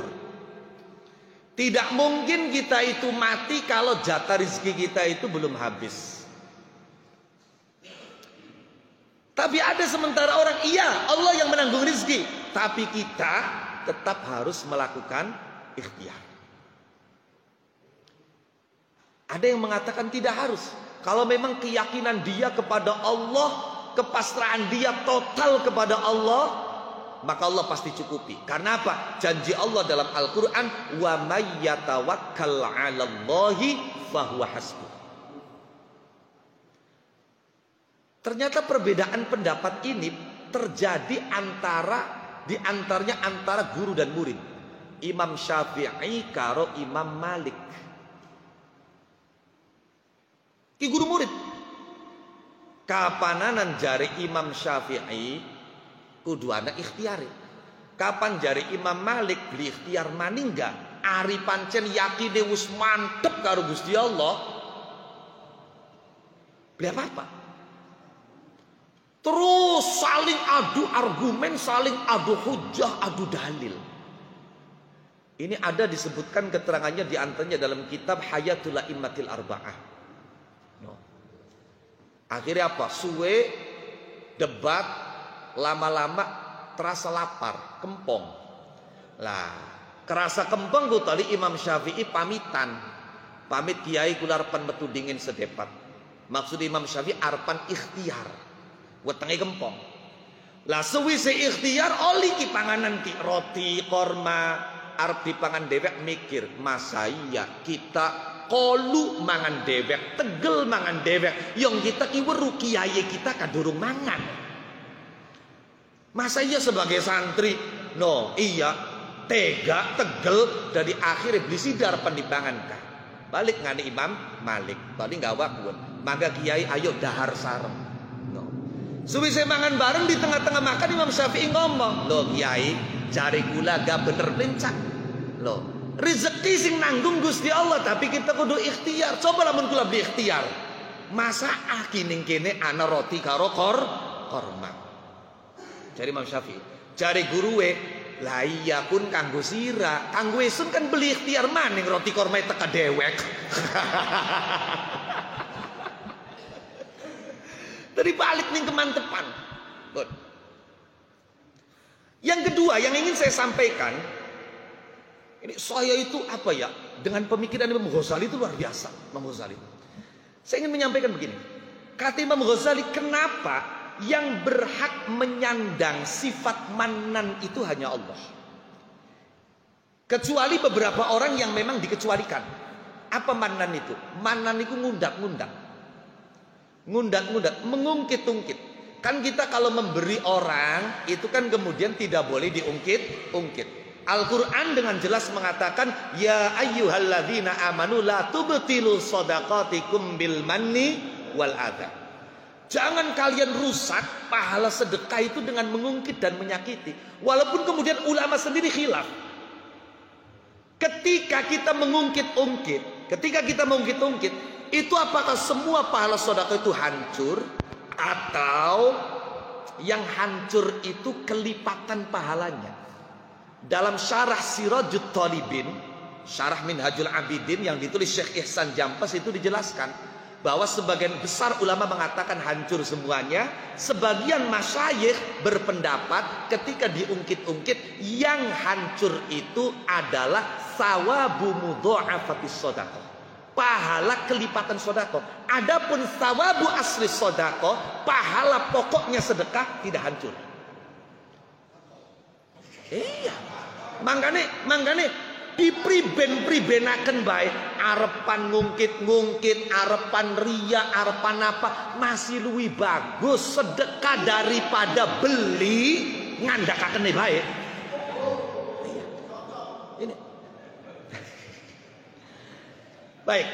Tidak mungkin kita itu mati kalau jatah rizki kita itu belum habis. Tapi ada sementara orang, iya Allah yang menanggung rizki, tapi kita tetap harus melakukan ikhtiar. Ada yang mengatakan tidak harus. Kalau memang keyakinan dia kepada Allah, kepasrahan dia total kepada Allah, maka Allah pasti cukupi. Karena apa? Janji Allah dalam Al-Quran, wa may yatawakkal 'alallahi fahuwa hasbuh. Ternyata perbedaan pendapat ini terjadi di antaranya antara guru dan murid. Imam Syafi'i karo Imam Malik. Ki guru murid. Kapananan jari Imam Syafi'i kudu ana ikhtiari. Kapan jari Imam Malik beli ikhtiar maningga, ari pancen yakine wis mantep karo Gusti Allah. Beli apa? Terus saling adu argumen, saling adu hujah, adu dalil. Ini ada disebutkan keterangannya di antaranya dalam kitab Hayatul A'immatil Arba'ah. No. Akhirnya apa? Suwe, debat, lama-lama terasa lapar, kempong. Lah, kerasa kempong ku tadi Imam Syafi'i pamitan. Pamit kiai kula arepan metu dingin sedepat. Maksud Imam Syafi'i arepan ikhtiar. Wetenge kempong. Lah sewise ikhtiar oli ki panganan ki roti, korma, arep dipangan dewek mikir, masa iya kita kolu mangan dewek, tegel mangan dewek, yang kita ki weru kiai kita kadurung mangan. Masa iya sebagai santri, no iya tega tegel dari akhir beli sidar pendipangan kah. Balik ngani Imam Malik, tadi nggak wakun, maka kiai ayo dahar sarem. Suwise mangan bareng di tengah-tengah makan Imam Syafi'i ngomong, "Loh Kiai, jari kula gak bener pencak. Loh, rezeki sing nanggung Gusti Allah, tapi kita kudu ikhtiar. Coba lamun kula beli ikhtiar. Masa kining kene ana roti karo korma." Jari Imam Syafi'i, jari guruwe, "Lah iya pun kanggo sira, kanggo esun kan beli ikhtiar maning roti korma teka dewek." Dari balik nih kemantepan. Good. Yang kedua yang ingin saya sampaikan, ini saya itu apa ya, dengan pemikiran Imam Ghazali itu luar biasa. Imam Ghazali, saya ingin menyampaikan begini. Kata Imam Ghazali, kenapa yang berhak menyandang sifat manan itu hanya Allah, kecuali beberapa orang yang memang dikecualikan. Apa manan itu? Manan itu ngundak-ngundak, mengungkit-ungkit. Kan kita kalau memberi orang itu kan kemudian tidak boleh diungkit-ungkit. Al-Quran dengan jelas mengatakan, ya ayyuhalladzina amanu la tubtilu shadaqatikum bil manni wal adha. Jangan kalian rusak pahala sedekah itu dengan mengungkit dan menyakiti. Walaupun kemudian ulama sendiri khilaf. Ketika kita mengungkit-ungkit, itu apakah semua pahala sedekah itu hancur, atau yang hancur itu kelipatan pahalanya? Dalam syarah Sirajut Talibin, syarah Minhajul Abidin yang ditulis Syekh Ihsan Jampas itu dijelaskan bahwa sebagian besar ulama mengatakan hancur semuanya. Sebagian masyayikh berpendapat ketika diungkit-ungkit, yang hancur itu adalah sawabu mudha'afatis shadaqah, pahala kelipatan sedekah. Adapun sawabu asli sedekah, pahala pokoknya sedekah, tidak hancur. Iya. Mangkane dipriben-pribenaken bae, arepan ngungkit-ngungkit, arepan riya, arepan apa, masih luwih bagus sedekah daripada beli ngandhakaken bae. Ini. Baik.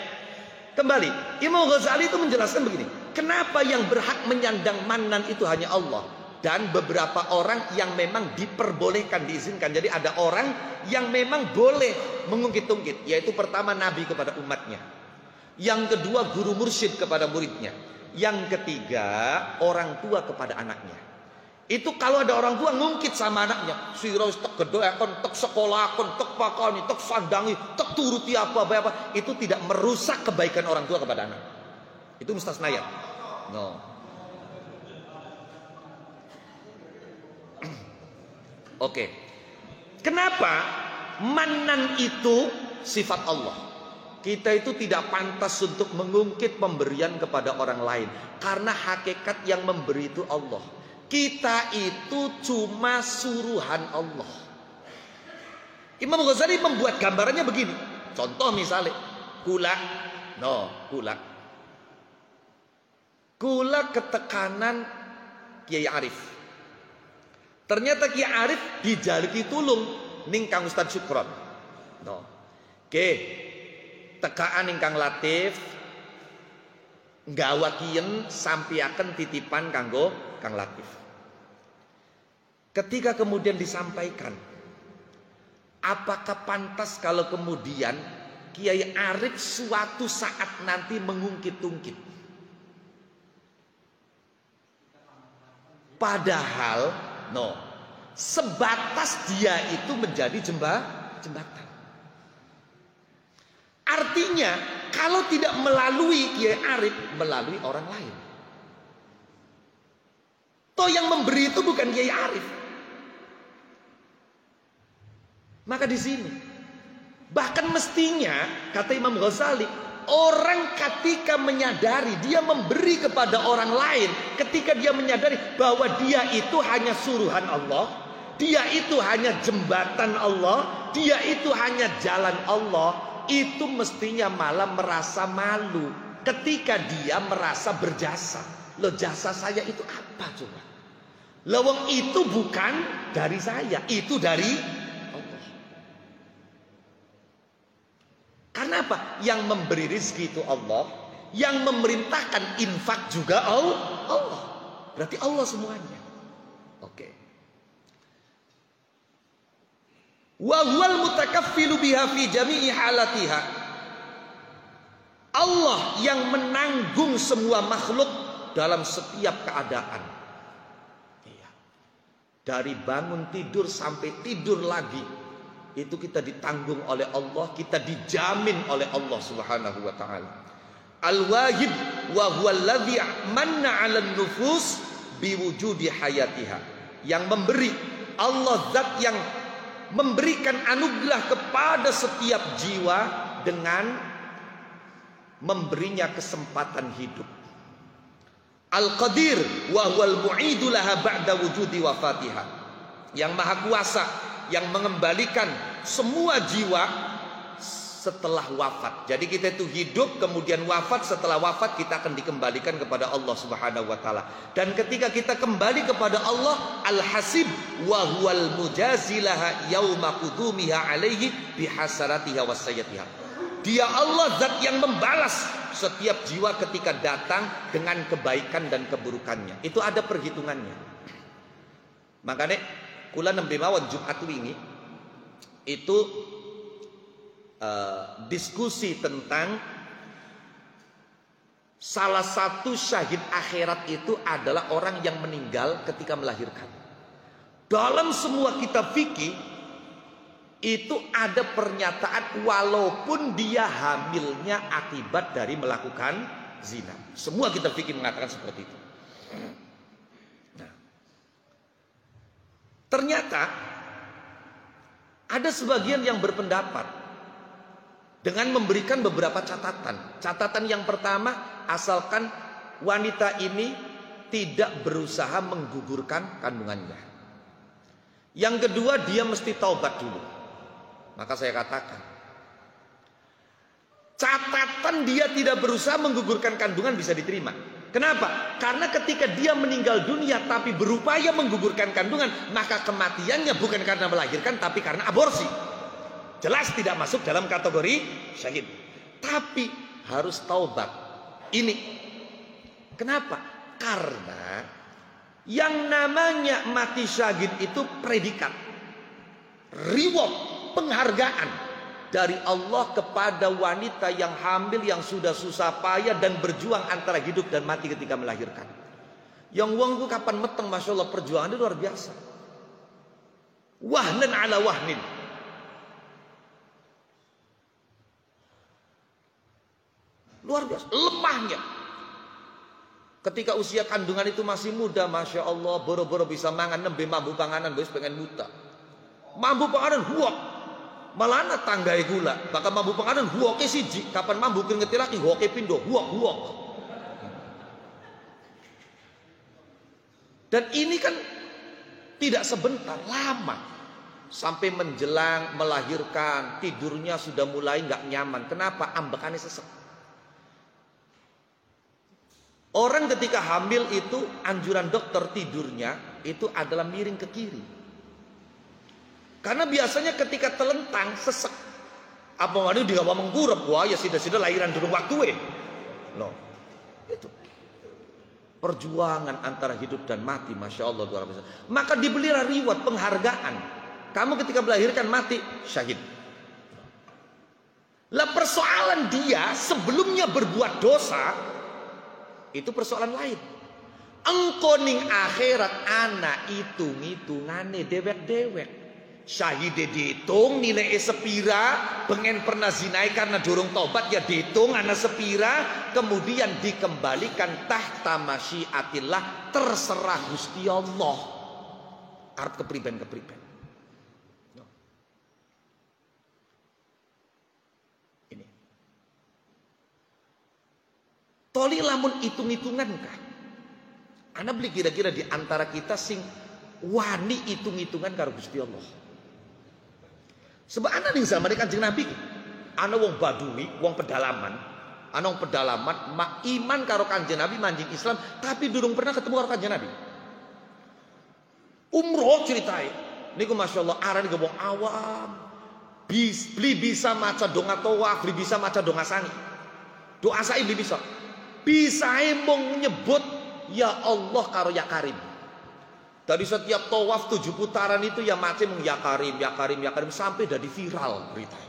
Kembali, Imam Ghazali itu menjelaskan begini. Kenapa yang berhak menyandang mannan itu hanya Allah? Dan beberapa orang yang memang diperbolehkan, diizinkan. Jadi ada orang yang memang boleh mengungkit-ungkit. Yaitu pertama Nabi kepada umatnya. Yang kedua guru mursyid kepada muridnya. Yang ketiga orang tua kepada anaknya. Itu kalau ada orang tua ngungkit sama anaknya. Sirus tek gedoakon, tek sekolahkon, tek pakoni, tek sandangi, tek turuti apa. Itu tidak merusak kebaikan orang tua kepada anak. Itu mustasnayat. No. Oke. Kenapa mannan itu sifat Allah? Kita itu tidak pantas untuk mengungkit pemberian kepada orang lain, karena hakikat yang memberi itu Allah. Kita itu cuma suruhan Allah. Imam Ghazali membuat gambarannya begini. Contoh misalnya kula ketekanan Kiai Arif. Ternyata Kiai Arif dijaliki tulung ning Kang Ustaz Syukron. Oke. Tekaan ning Kang Latif nggawakiyen sampiaken titipan kanggo Kang Latif. Ketika kemudian disampaikan, apakah pantas kalau kemudian Kiai Arif suatu saat nanti mengungkit-ungkit? Padahal sebatas dia itu menjadi jembatan. Artinya kalau tidak melalui Kiai Arif, melalui orang lain. Toh yang memberi itu bukan Kiai Arif. Maka di sini bahkan mestinya kata Imam Ghazali, orang ketika menyadari dia memberi kepada orang lain, ketika dia menyadari bahwa dia itu hanya suruhan Allah, dia itu hanya jembatan Allah, dia itu hanya jalan Allah, itu mestinya malah merasa malu ketika dia merasa berjasa. Loh, jasa saya itu apa coba? Lawang itu bukan dari saya, itu dari Allah. Karena apa? Yang memberi rezeki itu Allah, yang memerintahkan infak juga Allah. Berarti Allah semuanya. Oke. Wa huwal mutakaffilu biha fi jami'i halatiha. Allah yang menanggung semua makhluk dalam setiap keadaan. Iya. Dari bangun tidur sampai tidur lagi, itu kita ditanggung oleh Allah, kita dijamin oleh Allah Subhanahu wa taala. Al-Wahid wa huwa alladhi manna 'alan nufus biwujudi hayatiha. Yang memberi, Allah zat yang memberikan anugerah kepada setiap jiwa dengan memberinya kesempatan hidup. Al-Qadir wa huwal mu'idu laha ba'da wujudi wafatiha. Yang maha kuasa, yang mengembalikan semua jiwa setelah wafat. Jadi kita itu hidup kemudian wafat, setelah wafat kita akan dikembalikan kepada Allah Subhanahu wa taala. Dan ketika kita kembali kepada Allah, al-hasib wa huwal mujazilaha yauma qudumiha alaihi bihasaratiha wasayyatiha. Dia Allah zat yang membalas setiap jiwa ketika datang dengan kebaikan dan keburukannya. Itu ada perhitungannya. Makanya kula nembe mawon Jumat wingi itu diskusi tentang salah satu syahid akhirat itu adalah orang yang meninggal ketika melahirkan. Dalam semua kitab fikih itu ada pernyataan walaupun dia hamilnya akibat dari melakukan zina. Semua kitab fikih mengatakan seperti itu. Nah, ternyata ada sebagian yang berpendapat dengan memberikan beberapa catatan. Catatan yang pertama, asalkan wanita ini tidak berusaha menggugurkan kandungannya. Yang kedua, dia mesti taubat dulu. Maka saya katakan, catatan dia tidak berusaha menggugurkan kandungan bisa diterima. Kenapa? Karena ketika dia meninggal dunia tapi berupaya menggugurkan kandungan, maka kematiannya bukan karena melahirkan tapi karena aborsi. Jelas tidak masuk dalam kategori syahid. Tapi harus taubat. Ini kenapa? Karena yang namanya mati syahid itu predikat, reward, penghargaan dari Allah kepada wanita yang hamil, yang sudah susah payah dan berjuang antara hidup dan mati ketika melahirkan. Yang wongku kapan meteng, masya Allah, perjuangannya luar biasa. Wahnan ala wahnin. Luar biasa, lemahnya. Ketika usia kandungan itu masih muda, masya Allah, boro-boro bisa mangan, nembe mambu panganan, bois pengen muta. Mambu panganan huok, malah ana tanggai gula. Bahkan mambu panganan huoke siji, kapan mambu keringet laki huoke pindo, huok. Dan ini kan tidak sebentar, lama. Sampai menjelang melahirkan, tidurnya sudah mulai nggak nyaman. Kenapa? Ambekannya sesek. Orang ketika hamil itu anjuran dokter tidurnya itu adalah miring ke kiri. Karena biasanya ketika telentang sesek. Apa mana dia gak mengkurap, wah ya sudah lahiran durung waktu loh. Itu perjuangan antara hidup dan mati, masya Allah luar biasa. Maka dibelilah reward, penghargaan. Kamu ketika melahirkan mati syahid. Lah persoalan dia sebelumnya berbuat dosa itu persoalan lain. Engko ning akhirat anak hitung-hitungane dewek-dewek. Syahide dihitung nilai sepira, pengen pernah zinai karena dorong tobat ya dihitung anak sepira, kemudian dikembalikan tahta masyiatillah, terserah Gusti Allah. Arep kepriben. Toli lamun hitung-hitungan kah? Ana beli kira-kira di antara kita sing wani hitung-hitungan karo Gusti Allah. Sebab ana ning zaman Kanjeng Nabi, ana wong Badui, wong pedalaman, mak iman karo Kanjeng Nabi, manjing Islam, tapi durung pernah ketemu karo Kanjeng Nabi. Umroh ceritain, niku masya Allah arane wong awam, beli bisa maca donga tawaf, beli bisa maca donga sangi, doa sai beli bisa. Bisa mong nyebut ya Allah karo ya Karim. Dari setiap tawaf 7 putaran itu ya mace mong ya Karim sampai jadi viral berita.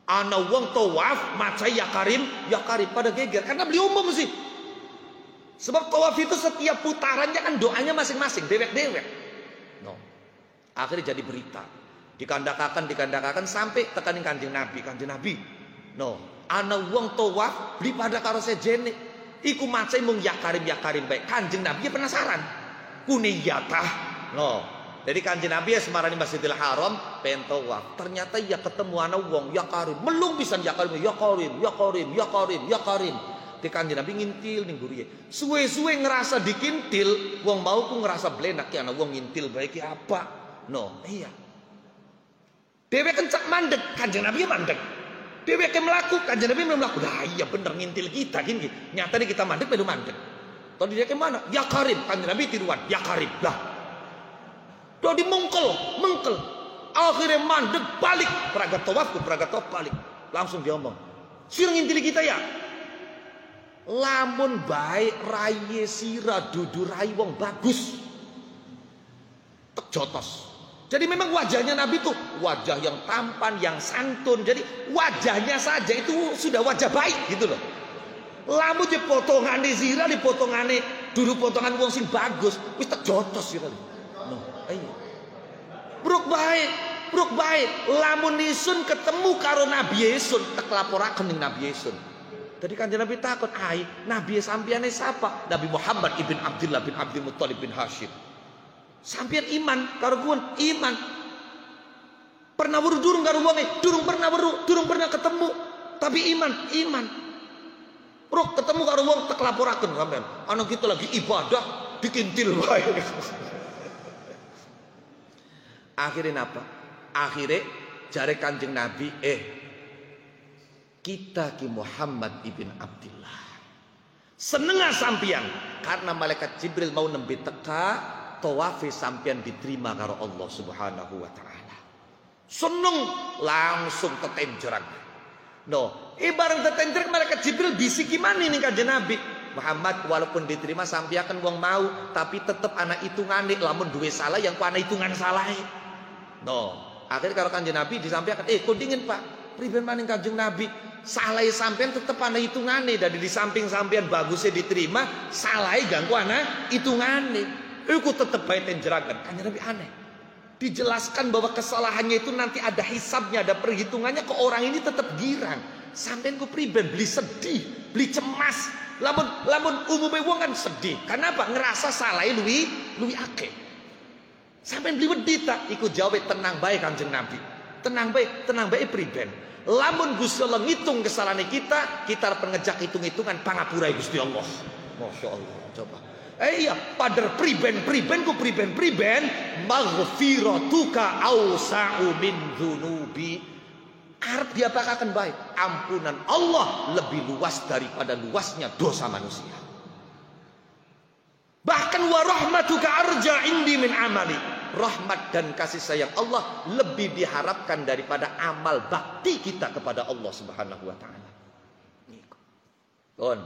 Ana wong tawaf maca ya Karim pada geger karena beli umum sih. Sebab tawaf itu setiap putarannya kan doanya masing-masing, dewek-dewek. No. Akhirnya jadi berita. Dikandakakan sampai tekanin Kanjeng Nabi. No. Ana wong tawaf beli pada karo sejene iku maca mung ya Karim baik. Kanjeng Nabi penasaran kuniyatah no. Jadi Kanjeng Nabi ya semarani Masjidil Haram pengen tawaf, ternyata ya ketemu ana wong ya Karim melung pisan ya Karim di Kanjeng Nabi ngintil ning guriye suwe-suwe ngerasa dikintil wong mau ku ngerasa blenak ya ana wong ngintil bae ki apa no iya dhewe kencak mandek Kanjeng Nabi mandek Dia ke melakukan, kanjeng Nabi belum melakukan. Lah iya bener ngintil kita gini. Nyata nih kita mandek belum mandek. Tadi dia ke mana? Ya Karim, kanjeng Nabi tiruan. Ya Karim. Lah. Dia mengkel. Akhirnya mandek balik. Peragat tawaf balik. Langsung dia ngomong. Sir ngintil kita ya. Lamun baik raye sira dudu rai wong bagus. Tek jotos. Jadi memang wajahnya Nabi itu wajah yang tampan, yang santun. Jadi wajahnya saja itu sudah wajah baik gitu loh. Lamun di potongane sira, di potongane dulu potongan wong sing bagus, wis tek jotos sira. No, ayo. Bruk baik. Lamun isun ketemu karo Nabi Yesun, tek laporaken ning Nabi Yesun. Tadi kanjeng Nabi takut, Nabi sampeyan siapa? Nabi Muhammad ibn Abdullah bin Abdul Muttalib bin Hashim. Sampeyan iman karo kuwi iman. Pernah weruh durung karo wonge, durung pernah ketemu, tapi iman. Ruk ketemu karo wong tek laporaken sampean. Ana kita lagi ibadah dikintil wae. Akhirnya apa? Akhirnya jare kanjeng Nabi, kita ki Muhammad ibn Abdullah. Senengah sampeyan karena malaikat Jibril mau nembe teka tawafe sampeyan diterima karo Allah Subhanahu wa taala. Seneng langsung tetenjrang. No, ibarat tetenjrang malaikat Jibril bisiki mana nih kanjeng Nabi? Muhammad walaupun diterima sampeyan kan wong mau, tapi tetep ana hitungane lamun duwe salah yang ku ana hitungan salahe. No, akhirnya kalau kanjeng Nabi disampaikan, kok dingin Pak, priben maning kanjeng Nabi, salahe sampean tetep ana hitungane, dari di samping sampean bagusnya diterima, salahe ganggu ana hitungane. Iku tetep bae tenjeragan. Kanjeng Nabi aneh. Dijelaskan bahwa kesalahannya itu nanti ada hisabnya, ada perhitungannya, ke orang ini tetap girang. Sampean ku priben beli sedih, beli cemas. Lamun umume wong kan sedih. Kenapa? Ngerasa salahe luwi akeh. Sampean beli wedi tak? Iku jawe tenang bae kanjeng Nabi. Tenang bae priben. Lamun Gusti Allah ngitung kesalahan kita arep ngejak hitung-hitungan pangapura Gusti Allah. Masya Allah. Coba. Iya, padar priben maghfiratuka awsa'u min dzunubi. Arep diapakaken baik, ampunan Allah lebih luas daripada luasnya dosa manusia. Bahkan wa rahmatuka arja indi min amali. Rahmat dan kasih sayang Allah lebih diharapkan daripada amal bakti kita kepada Allah Subhanahu wa taala. Kon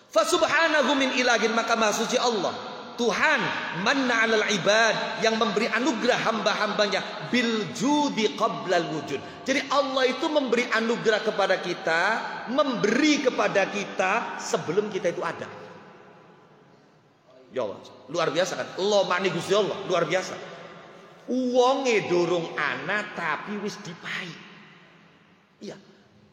Fasubhanahu min ilahin, maka maha suci Allah Tuhan manna 'alal ibad, yang memberi anugerah hamba-hambanya bil judi qablal wujud. Jadi Allah itu memberi anugerah kepada kita, memberi kepada kita sebelum kita itu ada. Ya Allah, luar biasa kan? Allah mani Gusti Allah, luar biasa. Wonge dorong ana tapi wis dipai. Iya.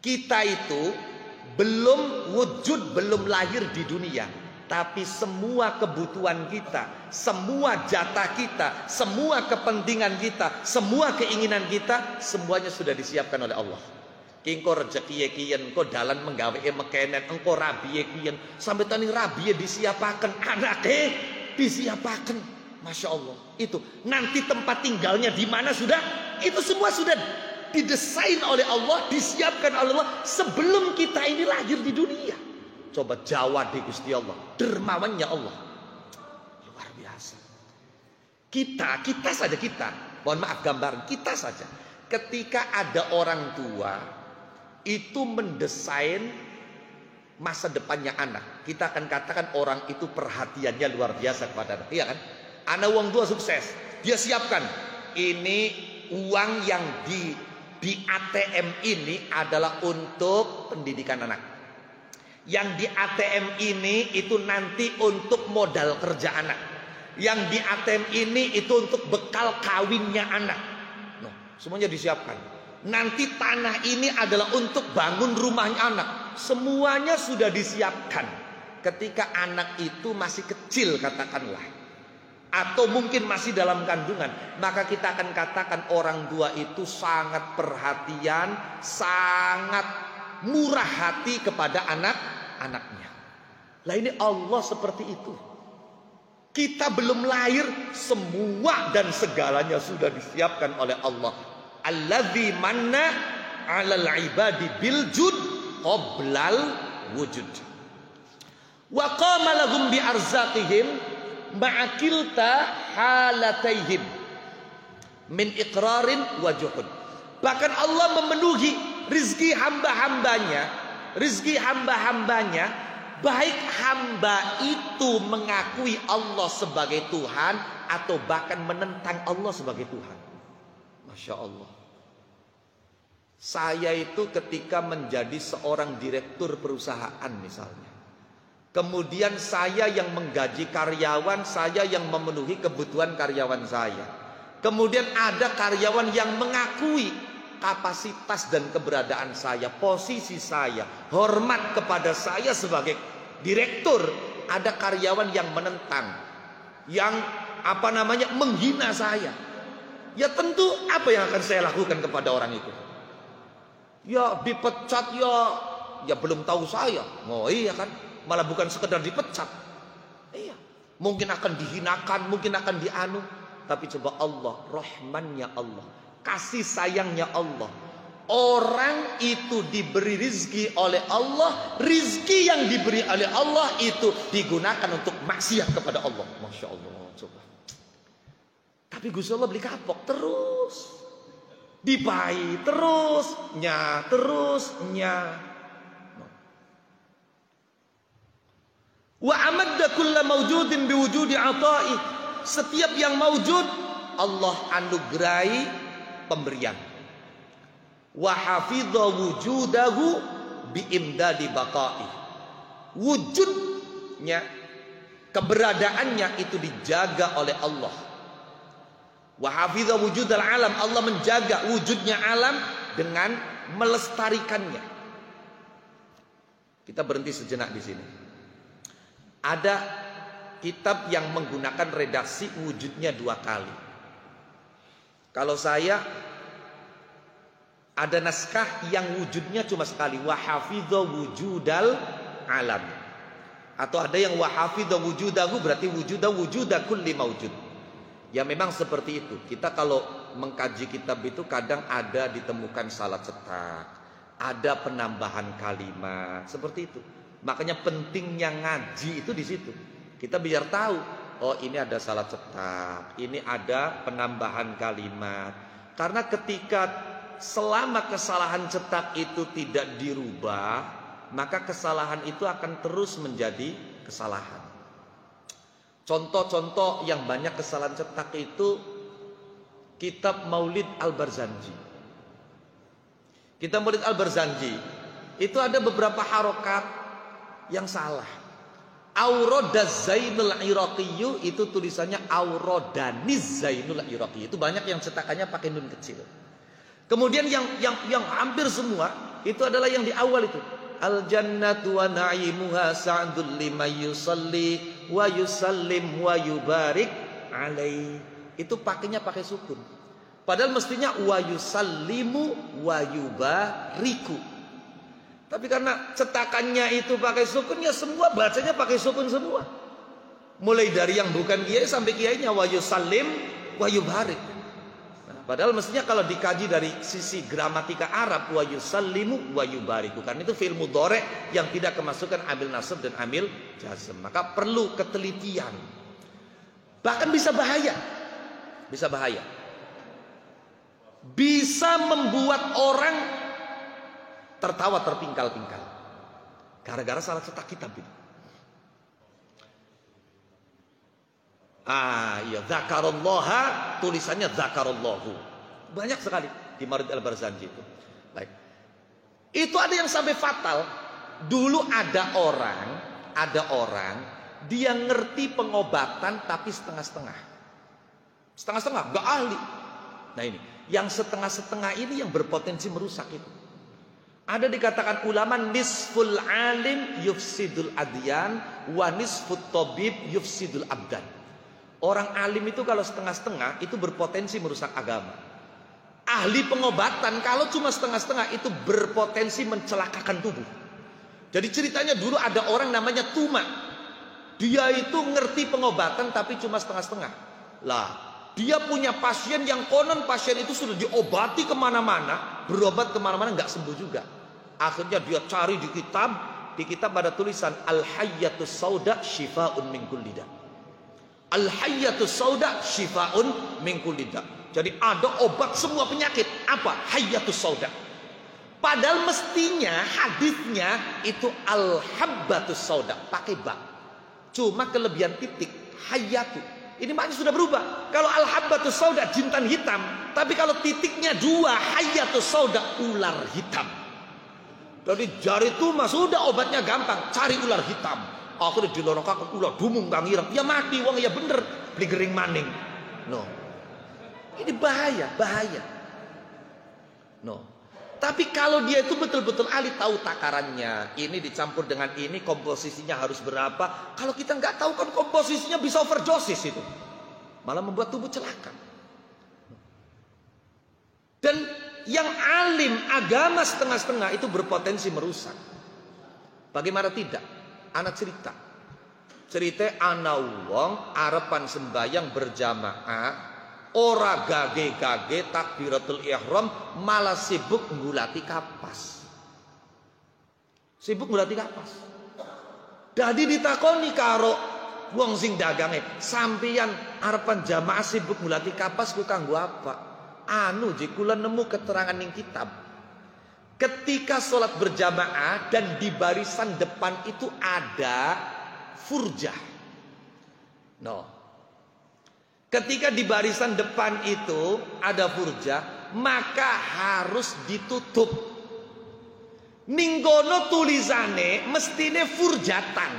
Kita itu belum wujud, belum lahir di dunia, tapi semua kebutuhan kita, semua jatah kita, semua kepentingan kita, semua keinginan kita, semuanya sudah disiapkan oleh Allah. Engko rezeki kiyen, engko dalan menggawe mekenen, engko rabiye kiyen, sampai tani rabiye disiapaken, anake disiapaken. Masya Allah. Itu nanti tempat tinggalnya di mana sudah, itu semua sudah didesain oleh Allah, disiapkan oleh Allah sebelum kita ini lahir di dunia. Coba jawab di Gusti Allah, dermawannya Allah luar biasa. Kita saja, mohon maaf gambaran, kita saja ketika ada orang tua itu mendesain masa depannya anak, kita akan katakan orang itu perhatiannya luar biasa kepada anak, iya kan? Anak uang tua sukses, dia siapkan ini uang yang di ATM ini adalah untuk pendidikan anak. Yang di ATM ini itu nanti untuk modal kerja anak. Yang di ATM ini itu untuk bekal kawinnya anak. Nah, semuanya disiapkan. Nanti tanah ini adalah untuk bangun rumahnya anak. Semuanya sudah disiapkan. Ketika anak itu masih kecil katakanlah, atau mungkin masih dalam kandungan, maka kita akan katakan orang tua itu sangat perhatian, sangat murah hati kepada anak-anaknya. Lah ini Allah seperti itu. Kita belum lahir, semua dan segalanya sudah disiapkan oleh Allah. Alladzi manna 'alal ibadi bil jud qoblal wujud. Wa qama lahum bi arzaqihim ma'akilta halataihim min iqrarin wa juhud. Bahkan Allah memenuhi rizki hamba-hambanya, baik hamba itu mengakui Allah sebagai Tuhan atau bahkan menentang Allah sebagai Tuhan. Masya Allah. Saya itu ketika menjadi seorang direktur perusahaan misalnya, kemudian saya yang menggaji karyawan, saya yang memenuhi kebutuhan karyawan saya. Kemudian ada karyawan yang mengakui kapasitas dan keberadaan saya, posisi saya, hormat kepada saya sebagai direktur. Ada karyawan yang menentang, yang menghina saya. Ya tentu apa yang akan saya lakukan kepada orang itu? Ya dipecat, ya belum tahu saya. Oh iya kan, malah bukan sekedar dipecat. Iya, mungkin akan dihinakan, mungkin akan dianu. Tapi coba Allah, rahmannya Allah, kasih sayangnya Allah. Orang itu diberi rizki oleh Allah, rizki yang diberi oleh Allah itu digunakan untuk maksiat kepada Allah. Masya Allah, coba. Tapi Gusti Allah beli kapok terus, dipai terus, Wa amadda kulla mawjudin biwujudi ata'i. Setiap yang maujud Allah anugerahi pemberian. Wa hafidha wujudahu biimdadi baqa'i. Wujudnya, keberadaannya itu dijaga oleh Allah. Wa hafidha wujudal alam. Allah menjaga wujudnya alam dengan melestarikannya. Kita berhenti sejenak di sini. Ada kitab yang menggunakan redaksi wujudnya 2 kali. Kalau saya ada naskah yang wujudnya cuma sekali, wa hafidha wujudal alam. Atau ada yang wa hafidha wujudahu, berarti wujuda kulli maujud. Ya memang seperti itu. Kita kalau mengkaji kitab itu kadang ada ditemukan salah cetak, ada penambahan kalimat, seperti itu. Makanya pentingnya ngaji itu di situ. Kita biar tahu, oh ini ada salah cetak, ini ada penambahan kalimat. Karena ketika selama kesalahan cetak itu tidak dirubah, maka kesalahan itu akan terus menjadi kesalahan. Contoh-contoh yang banyak kesalahan cetak itu kitab Maulid Al-Barzanji. Kitab Maulid Al-Barzanji itu ada beberapa harokat yang salah. Aurodaz Zainul Iraqiyyu itu tulisannya Aurodaniz Zainul Iraqiyyu. Itu banyak yang cetakannya pakai nun kecil. Kemudian yang hampir semua itu adalah yang di awal itu. Al jannatu wa na'imuha sa'dul liman yusalli wa yusallim wa yubarik alaih. Itu pakainya pakai sukun. Padahal mestinya wa yusallimu wa yubariku. Tapi karena cetakannya itu pakai sukun, ya semua bacanya pakai sukun semua. Mulai dari yang bukan kiai sampai kiainya wa yusallim wa yubarik. Nah, padahal mestinya kalau dikaji dari sisi gramatika Arab wa yusallimu wa yubariku, kan itu fi'il mudhari yang tidak kemasukan amil nasab dan amil jazm. Maka perlu ketelitian. Bahkan bisa bahaya. Bisa membuat orang tertawa terpingkal-pingkal gara-gara salah cetak kitab itu. Iya, dzakarallaha tulisannya dzakarallahu. Banyak sekali di Maulid Al-Barzanji itu. Baik. Itu ada yang sampai fatal. Dulu ada orang dia ngerti pengobatan tapi setengah-setengah. Setengah-setengah, enggak ahli. Nah ini, yang setengah-setengah ini yang berpotensi merusak itu. Ada dikatakan ulama nisful alim yufsidul adyan wa nisfut tabib yufsidul abdan. Orang alim itu kalau setengah-setengah itu berpotensi merusak agama. Ahli pengobatan kalau cuma setengah-setengah itu berpotensi mencelakakan tubuh. Jadi ceritanya dulu ada orang namanya Tuma. Dia itu ngerti pengobatan tapi cuma setengah-setengah. Lah, Dia punya pasien yang konon pasien itu sudah diobati kemana-mana, berobat kemana-mana nggak sembuh juga. Akhirnya dia cari di kitab ada tulisan Al-Hayyatus Sauda Shifaun min kulli da. Al-Hayyatus Sauda Shifaun min kulli da. Jadi ada obat semua penyakit. Apa? Hayyatus Sauda. Padahal mestinya hadisnya itu Al-Habbatus Sauda, pakai ba. Cuma kelebihan titik Hayyatu. Ini maknanya sudah berubah. Kalau Al-Habbatus Sauda jintan hitam, tapi kalau titiknya 2 Hayyatus Sauda ular hitam. Jadi jari itu mah sudah obatnya gampang, cari ular hitam. Akhirnya dilorongkan ular dumung kang ireng. Ya mati wong ya bener, beli gering maning. No. Ini bahaya. No. Tapi kalau dia itu betul-betul ahli, tahu takarannya, ini dicampur dengan ini komposisinya harus berapa. Kalau kita nggak tahu kan komposisinya bisa overdosis itu, malah membuat tubuh celaka. Dan yang alim agama setengah-setengah itu berpotensi merusak. Bagaimana tidak? Anak cerita anak wong arepan sembayang berjamaah. Ora gage-gage takbiratul ihram, malah sibuk ngulati kapas. Jadi ditakoni karo wong sing dagange, sampeyan arepan jamaah sibuk ngulati kapas ku kanggo apa? Anu ji kula nemu keterangan ning kitab. Ketika sholat berjamaah dan di barisan depan itu ada furjah. No. Ketika di barisan depan itu ada furjah, maka harus ditutup. Ninggono tulisane mestine furjatan.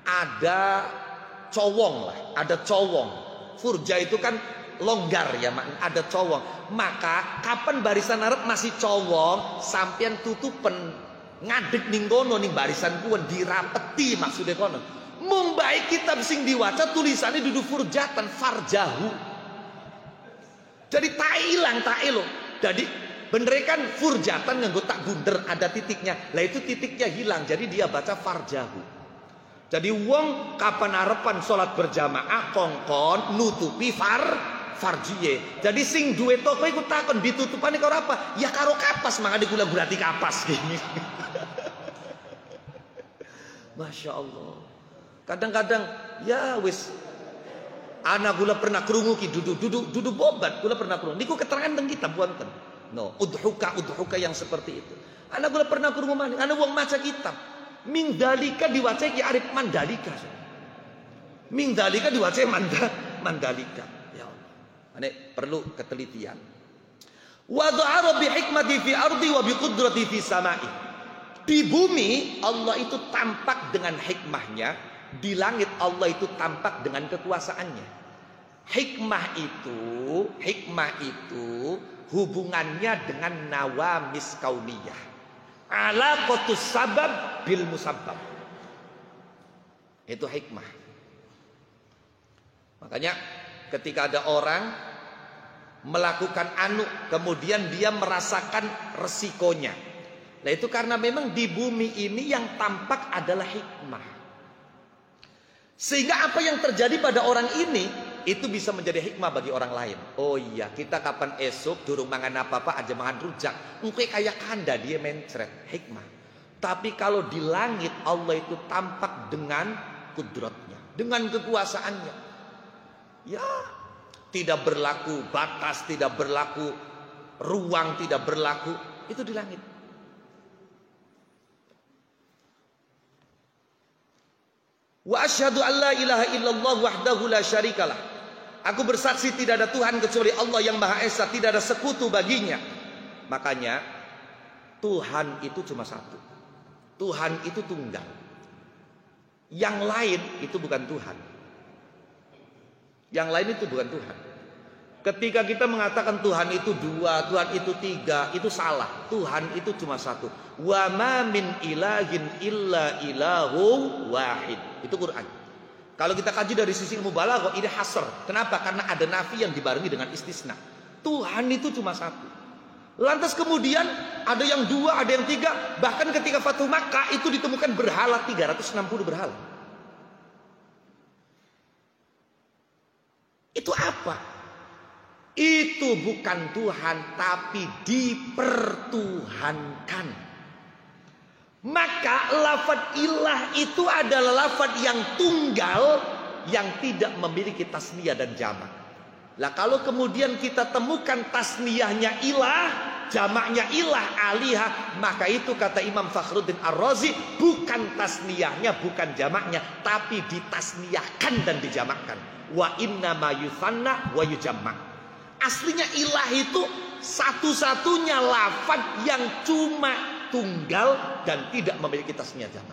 Ada cowong lah, ada cowong. Furjah itu kan longgar ya, ada cowong. Maka kapan barisan arep masih cowong, sampean tutupen ngadeg ninggono ning barisan kuwen dirapeti maksudnya kono. Mung baik kitab sing diwaca tulisannya duduk furjatan farjahu. Jadi tak ilang tak elo. Jadi bener kan furjatan nganggo tak bunder ada titiknya. Lah itu titiknya hilang. Jadi dia baca farjahu. Jadi wong kapan arepan salat berjamaah kongkon nutupi farjiye. Jadi sing duwe toko iku takon ditutupane karo apa? Ya karo kapas, mangane kula berarti kapas gini. Masya Allah. Kadang-kadang ya wis anak gula pernah krungu ki duduk bobat gula pernah krungu niku keterangan teng kitab wonten no udhuka yang seperti itu anak gula pernah krungu maning anak wong maca kitab mindalika diwaca ki arif mandalika mindalika diwaca mandalika ya Allah ane perlu ketelitian wa dha'ara bi hikmati fi ardi wa bi qudrati fi samai. Di bumi Allah itu tampak dengan hikmahnya. Di langit Allah itu tampak dengan kekuasaannya. Hikmah itu hubungannya dengan nawamis kauniyah. Alaqatus sabab bil musabbab. Itu hikmah. Makanya ketika ada orang melakukan anu kemudian dia merasakan resikonya. Nah itu karena memang di bumi ini yang tampak adalah hikmah. Sehingga apa yang terjadi pada orang ini itu bisa menjadi hikmah bagi orang lain. Oh iya, kita kapan esok durung mangan apa-apa aja mangan rujak. Engke kayak kanda dia mencret, hikmah. Tapi kalau di langit Allah itu tampak dengan kudratnya, dengan kekuasaannya. Ya, tidak berlaku batas, tidak berlaku ruang, tidak berlaku. Itu di langit. Wa asyhadu an la ilaha illallah wahdahu la syarikalah. Aku bersaksi tidak ada Tuhan kecuali Allah yang Maha Esa, tidak ada sekutu baginya. Makanya Tuhan itu cuma satu. Tuhan itu tunggal. Yang lain itu bukan Tuhan. Yang lain itu bukan Tuhan. Ketika kita mengatakan Tuhan itu dua, Tuhan itu tiga, itu salah. Tuhan itu cuma satu. Wa ma min ilahin illa ilahu wahid. Itu Quran. Kalau kita kaji dari sisi ilmu balaghah, ini hasr. Kenapa? Karena ada nafi yang dibarengi dengan istisna. Tuhan itu cuma satu. Lantas kemudian ada yang dua, ada yang tiga. Bahkan ketika Fatuh Makkah itu ditemukan berhala 360 berhala. Itu apa? Itu bukan Tuhan, tapi dipertuhankan. Maka lafaz ilah itu adalah lafaz yang tunggal, yang tidak memiliki tasniyah dan jamak. Lah kalau kemudian kita temukan tasniyahnya ilah, jamaknya ilah, alihah, maka itu kata Imam Fakhruddin Ar-Razi, bukan tasniyahnya, bukan jamaknya, tapi ditasniyahkan dan dijamakkan. Wa inna ma yuthanna wa yujamma. Aslinya ilah itu satu-satunya lafaz yang cuma tunggal dan tidak memiliki tasniyah jamak.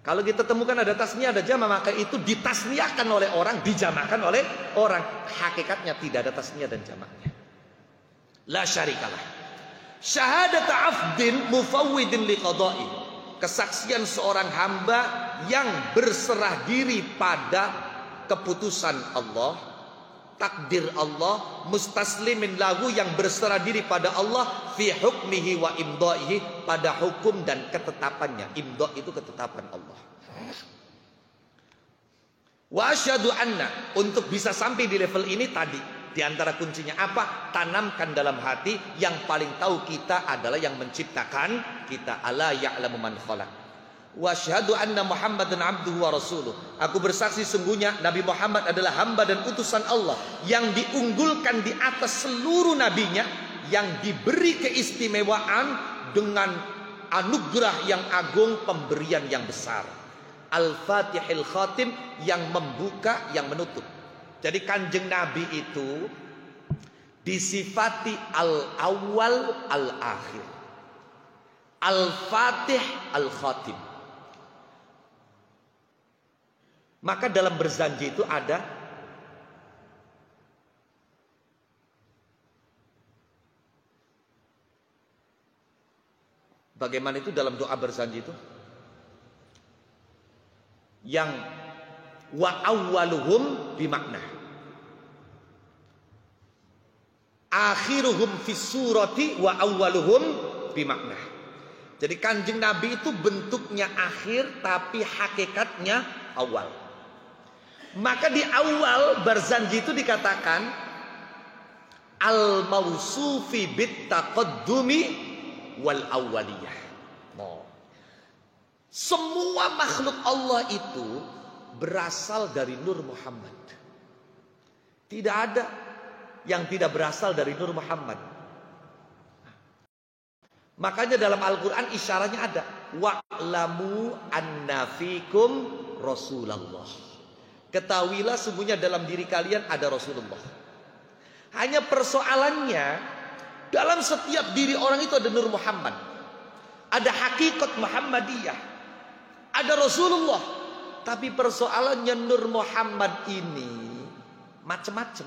Kalau kita temukan ada tasniyah, ada jamak, maka itu ditasniyahkan oleh orang, dijamakkan oleh orang. Hakikatnya tidak ada tasniyah dan jamaknya. La syarikalah. Syahadat afdin mufawwidin liqada'i. Kesaksian seorang hamba yang berserah diri pada keputusan Allah, takdir Allah, mustaslimin lahu, yang berserah diri pada Allah, fi hukmihi wa imda'ihi, pada hukum dan ketetapannya. Imda' itu ketetapan Allah. Wa asyhadu anna, untuk bisa sampai di level ini tadi, di antara kuncinya apa? Tanamkan dalam hati, yang paling tahu kita adalah yang menciptakan kita. Ala ya'lamu man khalaq. Wa asyhadu anna Muhammadan abduhu wa rasuluh. Aku bersaksi sungguhnya Nabi Muhammad adalah hamba dan utusan Allah, yang diunggulkan di atas seluruh nabinya, yang diberi keistimewaan dengan anugerah yang agung, pemberian yang besar. Al-Fatihil Khatim, yang membuka, yang menutup. Jadi kanjeng Nabi itu disifati al-awwal al-akhir, al-Fatih al-Khatim. Maka dalam berjanji itu ada bagaimana itu dalam doa berjanji itu? Yang wa awwaluhum bimakna, akhiruhum fis surati wa awwaluhum bimakna. Jadi kanjeng Nabi itu bentuknya akhir, tapi hakikatnya awal. Maka di awal berjanji itu dikatakan al-mausufi bit taqaddumi wal awwaliyah. Semua makhluk Allah itu berasal dari Nur Muhammad. Tidak ada yang tidak berasal dari Nur Muhammad. Makanya dalam Al-Quran isyaratnya ada. Wa'lamu anna fikum Rasulullah. Ketahuilah sungguhnya dalam diri kalian ada Rasulullah. Hanya persoalannya, dalam setiap diri orang itu ada Nur Muhammad. Ada hakikat Muhammadiyah. Ada Rasulullah. Tapi persoalannya Nur Muhammad ini macam-macam.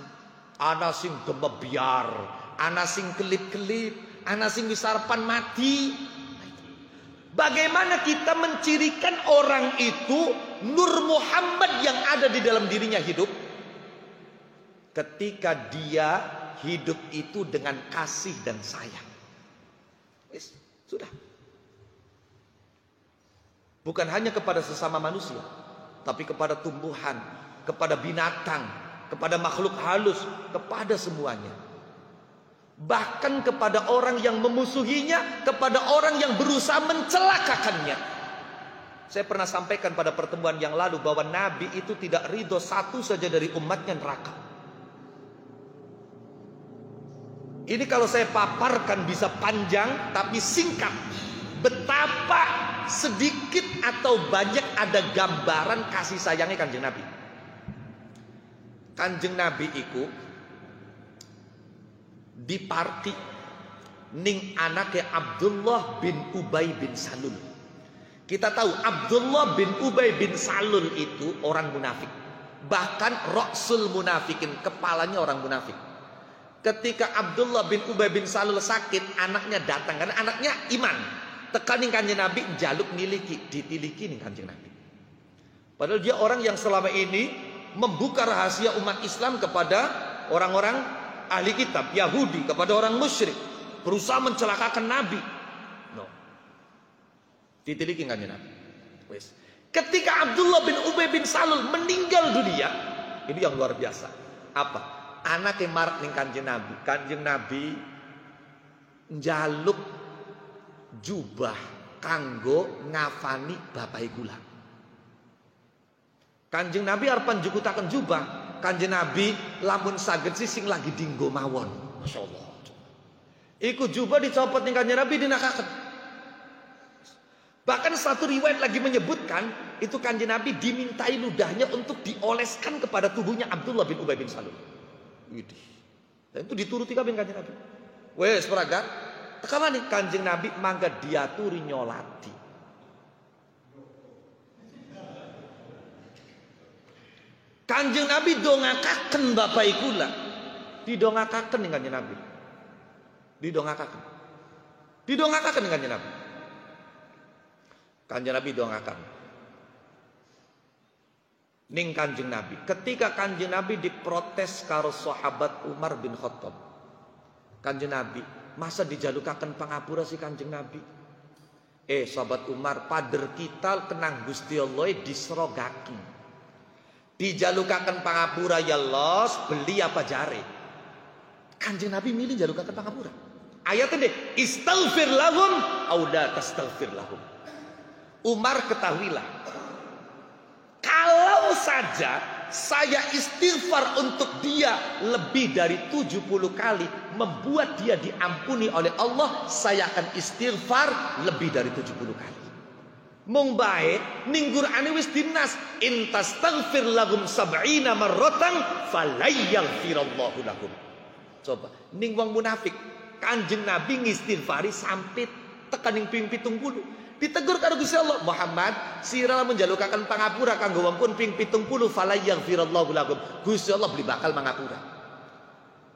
Ana sing gemebiar, ana sing kelip-kelip, ana sing wisarpan mati. Bagaimana kita mencirikan orang itu Nur Muhammad yang ada di dalam dirinya hidup? Ketika dia hidup itu dengan kasih dan sayang. Sudah. Bukan hanya kepada sesama manusia, tapi kepada tumbuhan, kepada binatang, kepada makhluk halus, kepada semuanya. Bahkan kepada orang yang memusuhinya, kepada orang yang berusaha mencelakakannya. Saya pernah sampaikan pada pertemuan yang lalu bahwa Nabi itu tidak ridho satu saja dari umatnya neraka. Ini kalau saya paparkan bisa panjang, tapi singkat. Betapa sedikit atau banyak ada gambaran kasih sayangnya kanjeng Nabi. Kanjeng Nabi itu diparti ning anake Abdullah bin Ubay bin Salul. Kita tahu Abdullah bin Ubay bin Salul itu orang munafik. Bahkan Rasul munafikin, kepalanya orang munafik. Ketika Abdullah bin Ubay bin Salul sakit, anaknya datang karena anaknya iman. Tekanin kanjeng Nabi, jaluk miliki, ditiliki nih kanjeng Nabi. Padahal dia orang yang selama ini membuka rahasia umat Islam kepada orang-orang ahli kitab, Yahudi, kepada orang musyrik, berusaha mencelakakan Nabi. Ditiliki kanjeng Nabi. Ketika Abdullah bin Ubay bin Salul meninggal dunia, ini yang luar biasa. Apa? Anak yang marah ning Kanjeng Nabi. Kanjeng Nabi njaluk jubah kanggo ngafani bapak kula. Kanjeng Nabi arep panjukutaken jubah. Kanjeng Nabi lamun saged sing lagi dinggo mawon. Masyaallah. Iku jubah dicopot ning Kanjeng Nabi dinakaken. Bahkan satu riwayat lagi menyebutkan itu Kanjeng Nabi dimintai ludahnya untuk dioleskan kepada tubuhnya Abdullah bin Ubay bin Salul. Widih. Dan itu dituruti kabeh Kanjeng Nabi. Wes peragat. Tekamane Kanjeng Nabi mangga diaturi nyolati. Kanjeng Nabi dongakaken bapak kula. Didongakaken ning Kanjeng Nabi. Didongakaken. Didongakaken ning Kanjeng Nabi. Kanjeng Nabi dongakaken. Ning Kanjeng Nabi. Ketika Kanjeng Nabi diprotes karo sahabat Umar bin Khattab. Kanjeng Nabi, masa dijalukaken pangapura si Kanjeng Nabi? Sahabat Umar, pader kita kenang Gusti Allah disrogaki. Dijalukaken pangapura ya los, beli apa jare. Kanjeng Nabi milih jalukaken pangapura. Ayatnya deh, istaghfir lahum au la tastaghfir lahum. Umar ketahuilah, kalau saja saya istighfar untuk dia lebih dari 70 kali, membuat dia diampuni oleh Allah, saya akan istighfar lebih dari 70 kali. Mung bae ning Qur'ane wis dinas in tastaghfir lahum 70 marratan falayaghfirallahu lahum. Coba ning wong munafik Kanjeng Nabi ngistighfari sampai tekaning ping 70. Ditegur karo Gusti Allah, Muhammad sira menjalukaken pangapura kanggo wong pun ping 70 falayaghfirallahu lahum. Gusti Allah beli bakal mangapura.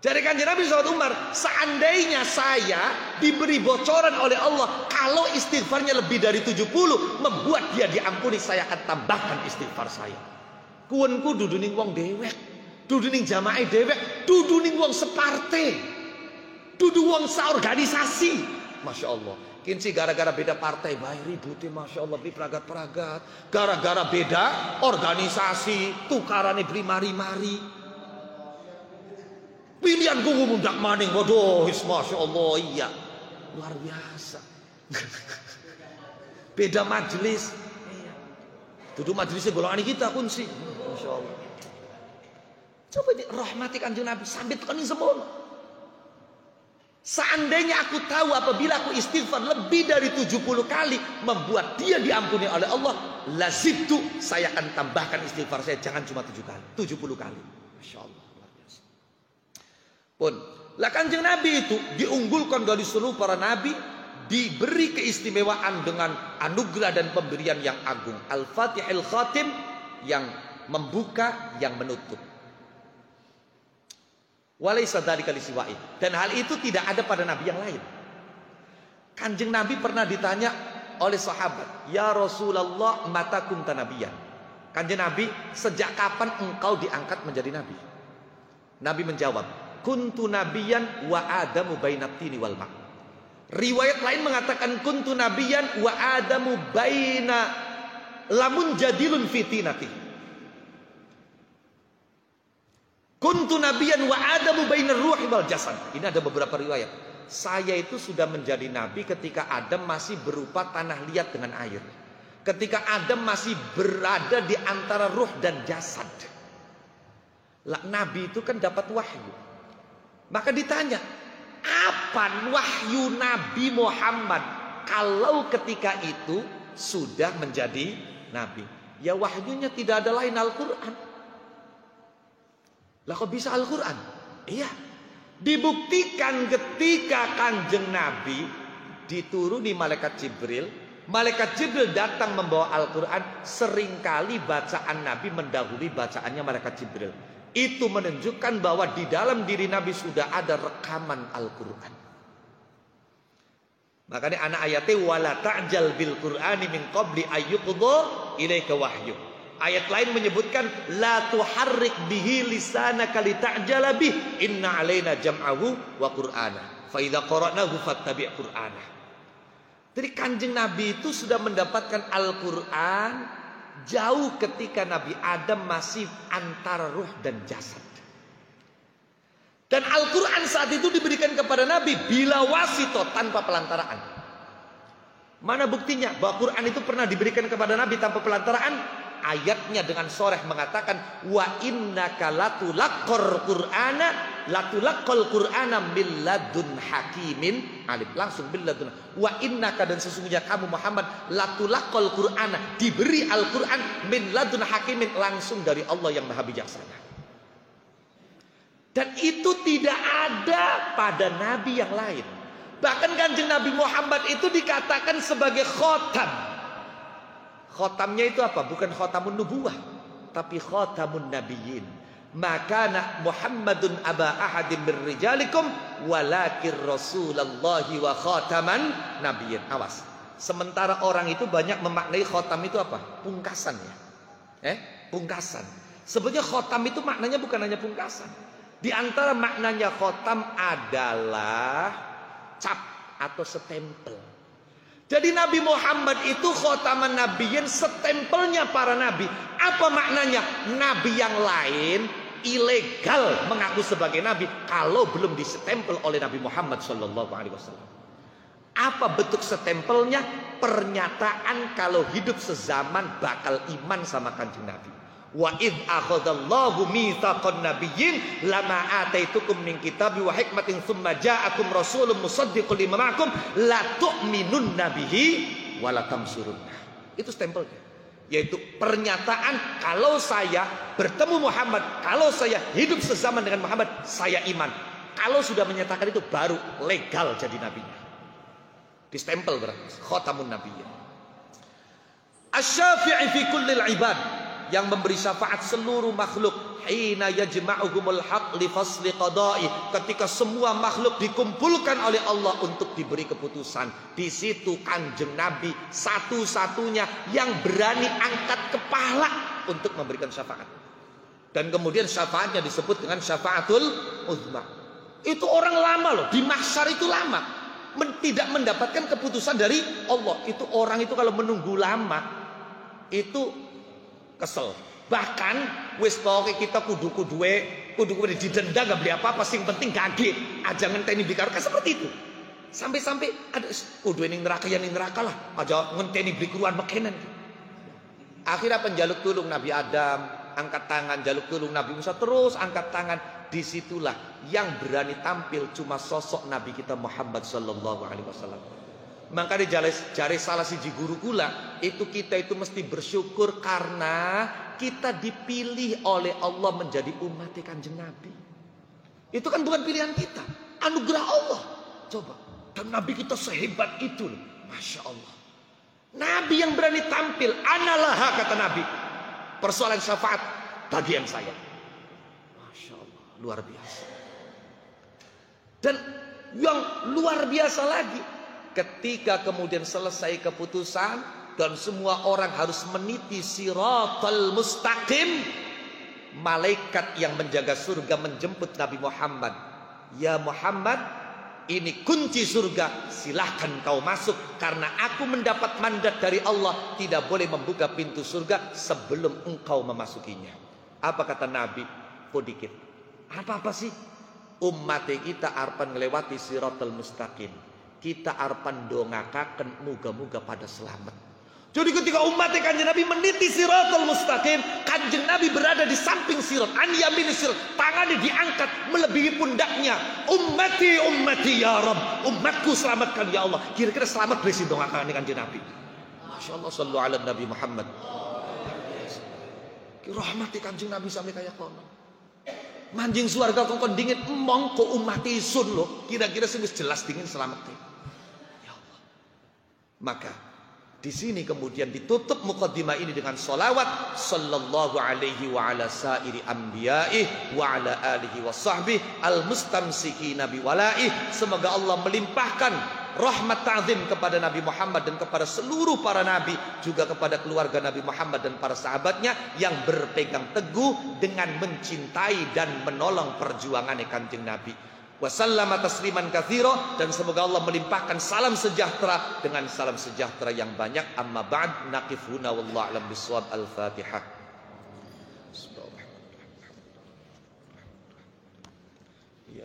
Jadi Kanjeng Nabi sahabat Umar, seandainya saya diberi bocoran oleh Allah, kalau istighfarnya lebih dari 70, membuat dia diampuni, saya akan tambahkan istighfar saya. Kuwenku dudu ning wong dewek, dudu ning jamaah dewek, dudu ning wong separte, dudu wong saorganisasi. Masya Allah. Kinci gara-gara beda partai, baik ributnya Masya Allah, beli peragat-peragat. Gara-gara beda organisasi, tukarannya beli mari-mari. Pilihan gue mundak maning, waduh, Masya Allah, iya, luar biasa. Beda majelis, duduk majelisnya golongan kita pun sih, Masya Allah. Coba ini rahmati Kanjeng Nabi sampai tekanin semua. Seandainya aku tahu apabila aku istighfar lebih dari 70 kali membuat dia diampuni oleh Allah, lazibtu, saya akan tambahkan istighfar saya jangan cuma 7 kali, 70 kali. Masya Allah. Pun, lah Kanjeng Nabi itu diunggulkan dari seluruh para nabi, diberi keistimewaan dengan anugerah dan pemberian yang agung. Al-Fatihil Khatim, yang membuka, yang menutup. Walaysa dzalika lisiwa'i. Dan hal itu tidak ada pada nabi yang lain. Kanjeng Nabi pernah ditanya oleh sahabat, "Ya Rasulullah, mata kunta nabiyan?" Kanjeng Nabi, sejak kapan engkau diangkat menjadi nabi? Nabi menjawab, kuntu nabiyan wa adamu bainat tini wal ma'. Riwayat lain mengatakan kuntu nabiyan wa adamu baina lamun jadilun fitinati. Kuntu nabiyan wa adamu bainar ruhi wal jasad. Ini ada beberapa riwayat. Saya itu sudah menjadi nabi ketika Adam masih berupa tanah liat dengan air. Ketika Adam masih berada di antara ruh dan jasad. Lah, nabi itu kan dapat wahyu. Maka ditanya, apa wahyu Nabi Muhammad kalau ketika itu sudah menjadi nabi? Ya wahyunya tidak ada lain Al-Quran. Lah kok bisa Al-Quran? Iya, dibuktikan ketika Kanjeng Nabi dituruni malaikat Jibril. Malaikat Jibril datang membawa Al-Quran. Seringkali bacaan Nabi mendahului bacaannya malaikat Jibril. Itu menunjukkan bahwa di dalam diri Nabi sudah ada rekaman Al-Quran. Makanya anak ayatnya wala ta'jal bil Qur'ani min qabli ayyuqdha ilaika wahyu. Ayat lain menyebutkan la tuharrik bihi lisanaka lita'jala bih inna alaina jam'ahu wa qur'ana fa idza qara'nahu fattabi' qur'ana. Jadi Kanjeng Nabi itu sudah mendapatkan Al-Quran jauh ketika Nabi Adam masih antara ruh dan jasad. Dan Al-Quran saat itu diberikan kepada Nabi bila wasito, tanpa pelantaraan. Mana buktinya bahwa Quran itu pernah diberikan kepada Nabi tanpa pelantaraan? Ayatnya dengan soreh mengatakan, wa innaka latulaqqal qur'ana min ladun hakimin alim. Langsung min ladun. Wa innaka, dan sesungguhnya kamu Muhammad, latulaqqal qur'ana, diberi Al-Quran min ladun hakimin, langsung dari Allah yang Maha Bijaksana. Dan itu tidak ada pada nabi yang lain. Bahkan Kanjeng Nabi Muhammad itu dikatakan sebagai khotam. Khotamnya itu apa? Bukan khotamun nubuwah, tapi khotamun nabiyyin. Maka Muhammadun aba ahadin min rijalikum walakin rasulallahi wa khotaman nabiyyin. Awas. Sementara orang itu banyak memaknai khotam itu apa? Pungkasan ya. Pungkasan. Sebenarnya khotam itu maknanya bukan hanya pungkasan. Di antara maknanya khotam adalah cap atau stempel. Jadi Nabi Muhammad itu khotaman nabiyyin, stempelnya para nabi. Apa maknanya? Nabi yang lain ilegal mengaku sebagai nabi kalau belum distempel oleh Nabi Muhammad SAW. Apa bentuk stempelnya? Pernyataan kalau hidup sezaman bakal iman sama Kanjeng Nabi. Wa idh akhadallahu mitsaqan nabiyyin lama ataitukum min kitabi wa hikmatin tsumma ja'akum rasulun musaddiqun lima ma'akum la tu'minunna bihi wa la tamsurunna. Itu stempelnya. Yaitu pernyataan kalau saya bertemu Muhammad, kalau saya hidup sezaman dengan Muhammad, saya iman. Kalau sudah menyatakan itu baru legal jadi nabinya. Distempel berarti khatamun nabiyyin. Asy-syafi'i fi kullil ibad, yang memberi syafaat seluruh makhluk. Hina yajma'uhumul haq li fasli qada'i, ketika semua makhluk dikumpulkan oleh Allah untuk diberi keputusan. Di situ Kanjeng Nabi satu-satunya yang berani angkat kepala untuk memberikan syafaat. Dan kemudian syafaatnya disebut dengan syafaatul uzma. Itu orang lama loh, di mahsyar itu lama, tidak mendapatkan keputusan dari Allah. Itu orang itu kalau menunggu lama itu kesel. Bahkan wis pokoke kita kudu didenda gak beli apa-apa, sing penting gage aja ngenteni bikar seperti itu. Sampai-sampai ada kudu ning neraka ya ning neraka lah, aja ngenteni beli keruan mekenan. Akhirnya penjaluk tulung Nabi Adam angkat tangan, jaluk tulung Nabi Musa terus angkat tangan. Disitulah yang berani tampil cuma sosok Nabi kita Muhammad sallallahu alaihi wasallam. Makanya jari salah siji guru kula itu, kita itu mesti bersyukur karena kita dipilih oleh Allah menjadi umat Kanjeng Nabi. Itu kan bukan pilihan kita, anugerah Allah. Coba, dan Nabi kita sehebat itu loh. Masya Allah. Nabi yang berani tampil, analah kata Nabi. Persoalan syafaat bagian saya. Masya Allah, luar biasa. Dan yang luar biasa lagi, ketika kemudian selesai keputusan dan semua orang harus meniti siratal mustaqim, malaikat yang menjaga surga menjemput Nabi Muhammad. Ya Muhammad, ini kunci surga, silahkan kau masuk, karena aku mendapat mandat dari Allah tidak boleh membuka pintu surga sebelum engkau memasukinya. Apa kata Nabi? Dikit. Apa sih? Umat kita arepan ngelewati siratal mustaqim. Kita arepan dongakaken muga-muga pada selamat. Jadi ketika umat Kanjeng Nabi meniti siratal mustaqim, Kanjeng Nabi berada di samping sirat, an yamin sirat, tangannya diangkat melebihi pundaknya. Ummati ummati ya Rabb, umatku selamatkan ya Allah. Kira-kira selamat berisi dongakaken Kanjeng Nabi. Masya Allah, sallu ala Nabi Muhammad. Rahmati Kanjeng Nabi sampai kayak kono. Manjing suarga kongkon dingin emong ko umati sun lo. Kira-kira sing wis jelas dingin selamatnya. Maka di sini kemudian ditutup muqaddimah ini dengan salawat sallallahu alaihi wa ala sairi anbiya'i wa ala alihi wa sahbihi al-mustamsikina bi wala'i. Semoga Allah melimpahkan rahmat ta'zim kepada Nabi Muhammad dan kepada seluruh para nabi, juga kepada keluarga Nabi Muhammad dan para sahabatnya yang berpegang teguh dengan mencintai dan menolong perjuangan Kanjeng Nabi. Wasallama tasliman katsira, dan semoga Allah melimpahkan salam sejahtera dengan salam sejahtera yang banyak. Amma ba'd, naqifuna wallahu a'lam bissawab. Al-Fatihah. Ya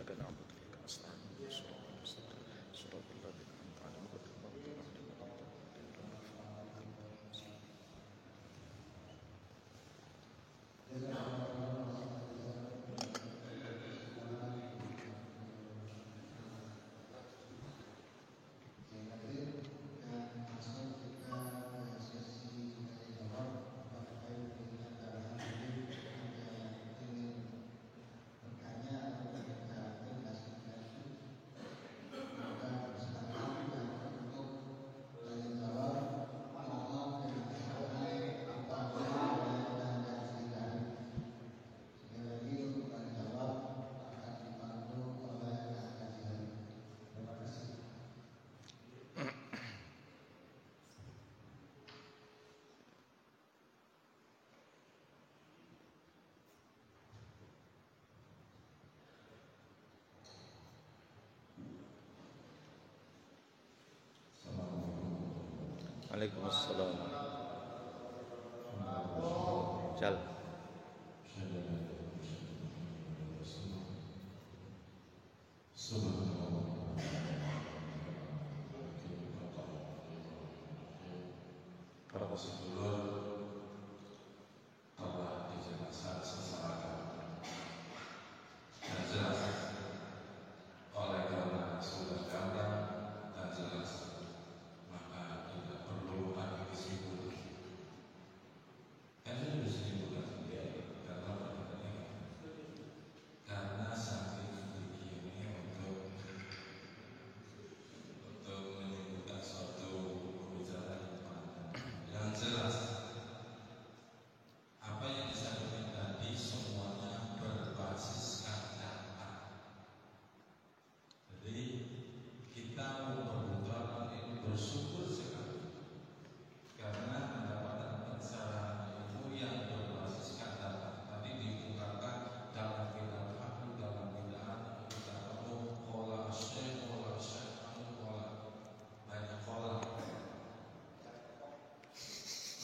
Waalaikumsalam. Jal. Para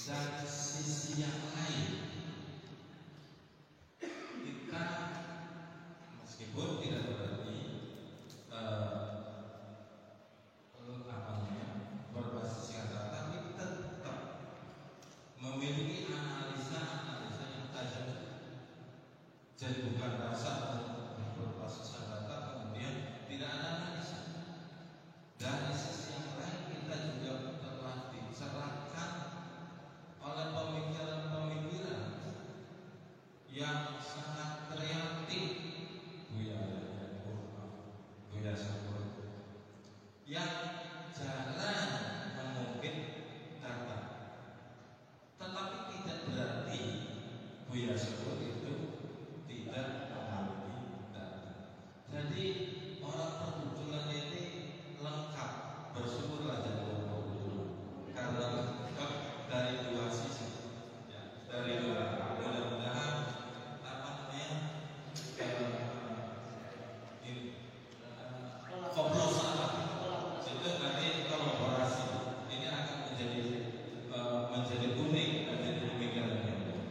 dari sisi yang lain, kita meskipun tidak berarti berbasis kata, tapi tetap memiliki analisa yang tajam. Jadi bukan rasa berbasis kata kemudian tidak ada analisa. Dari sisi yang lain kita juga telah dicerahkan oleh pemikiran-pemikiran yang sangat kreatif, Buya Sakur, yang jarang mengungkit kata, tetapi tidak berarti Buya Sakur itu tidak memiliki data. Jadi orang perbujulan ini lengkap, bersyukurlah jadi orang perbujulan karena lengkap dari dua sisi, ya, dari dua. Mudah-mudahan apa namanya koplosan itu nanti kolaborasi ini akan menjadi unik, menjadi pemikiran yang baik.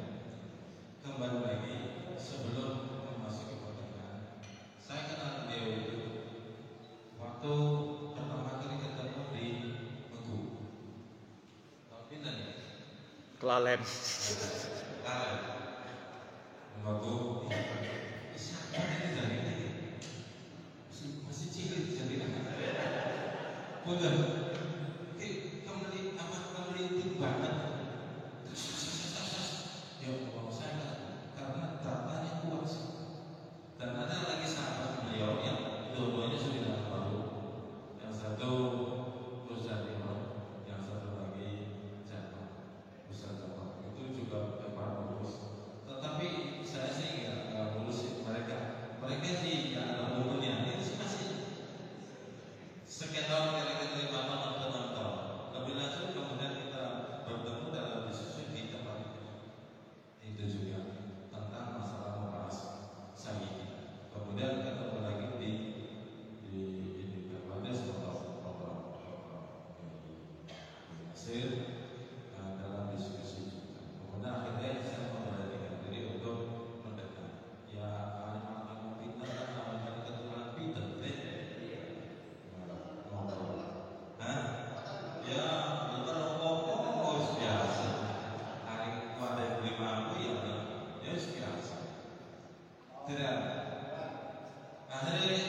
Kembali lagi sebelum memasuki pertanyaan, saya kenal beliau itu waktu pertama kali ketemu di Megu. Tahun pindah ya? Kelalen. Megu. Siapa ini dari ini? Masih cilik jadi anak. Bener. Kembali itu banget. Ya Allah, saya karena datanya kuat. Dan ada lagi sahabat beliau yang dua-duanya sudah baru. Yang satu Ustaz Imam, yang satu lagi Jatuh. Ustaz Jatuh itu juga para lulus. Tetapi saya sih nggak lulus mereka. Mereka sih nggak ada umurnya. Ini sih masih sekian tahun, kira-kira 5 tahun atau 6 tahun. Lebih lanjut kemudian kita bertemu dalam diskusi di tempat itu juga tentang masalah membahas sayyid. Kemudian ketemu lagi di Bangladesh atau Mesir dalam diskusi juga. Kemudian akhirnya saya memperhatikan diri untuk mendekat. Ya alim-alim pintar kan namanya keturunan pintar. Ya bukan rokok biasa. Hari ada beli mampu ya biasa. Tidak. Akhirnya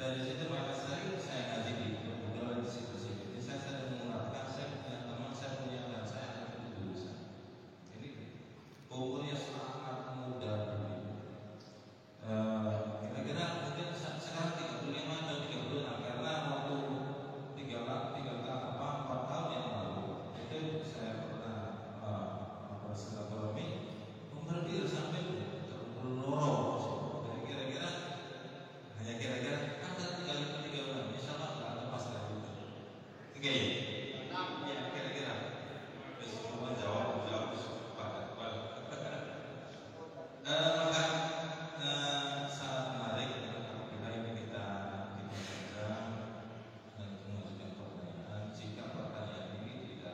dari situ maka saya ngaji di kemudian di situ. Ini saya sedang mengatakan saya punya teman, saya punya anak, saya akan lulusan. Ini umurnya sangat muda begini. Kira-kira mungkin sekarang 35 atau 36 karena waktu 4 tahun yang lalu itu saya pernah bersilaturahmi memperkir sampai lorong. Kira-kira hanya kira-kira angka 36, insya Allah nggak lepas dari itu. Tiga ya, kira-kira. Terus semua jawab padat. Maka sangat menarik apabila ini kita saja dan mengajukan pertanyaan. Jika pertanyaan ini tidak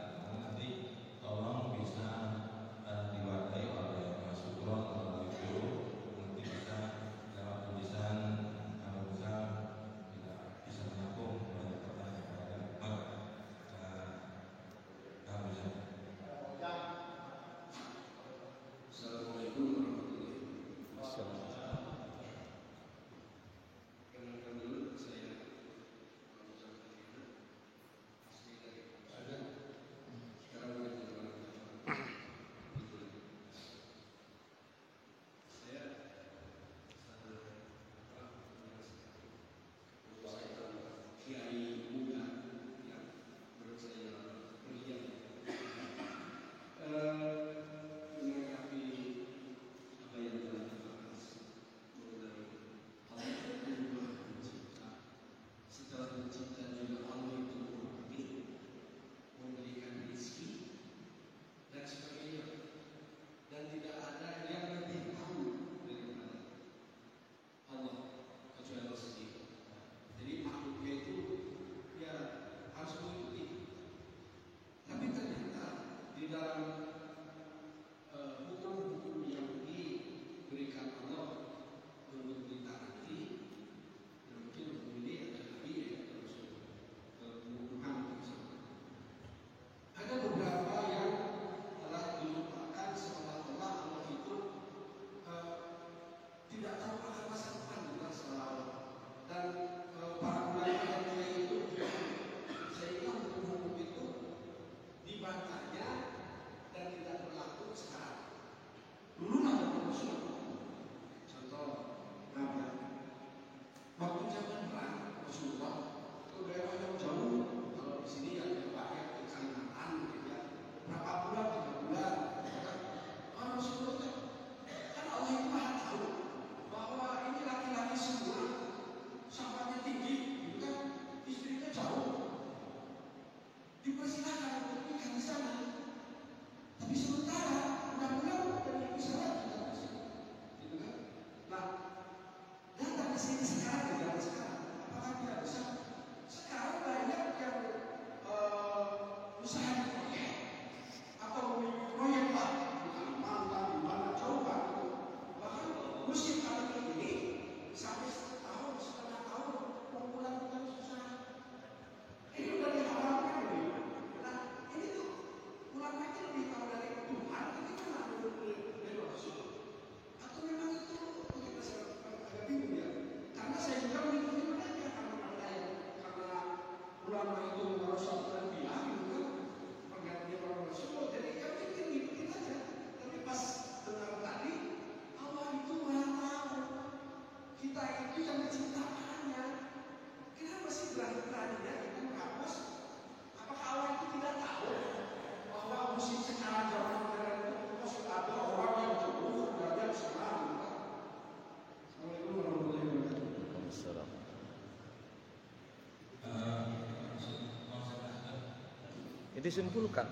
Ini simpulkan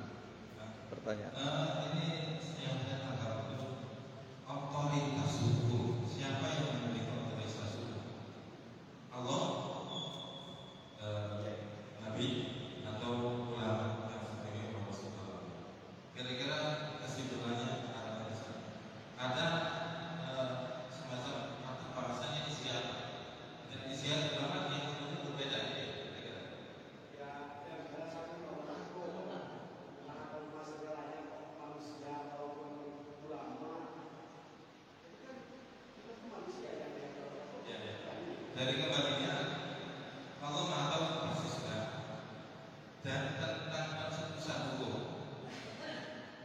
pertanyaan. Ini yang saya tangkap itu otoritas hukum. Siapa yang memiliki otoritas hukum? Allah, Nabi, atau ulama yang sebagai Rasulullah? Kira-kira kesimpulannya ada semacam atau bahasanya istiadat. Dan istiadat ulama yang kemudian berbeda. Dari kembalinya Allah Maha Tahu persisnya dan tentang persetujuan hukum.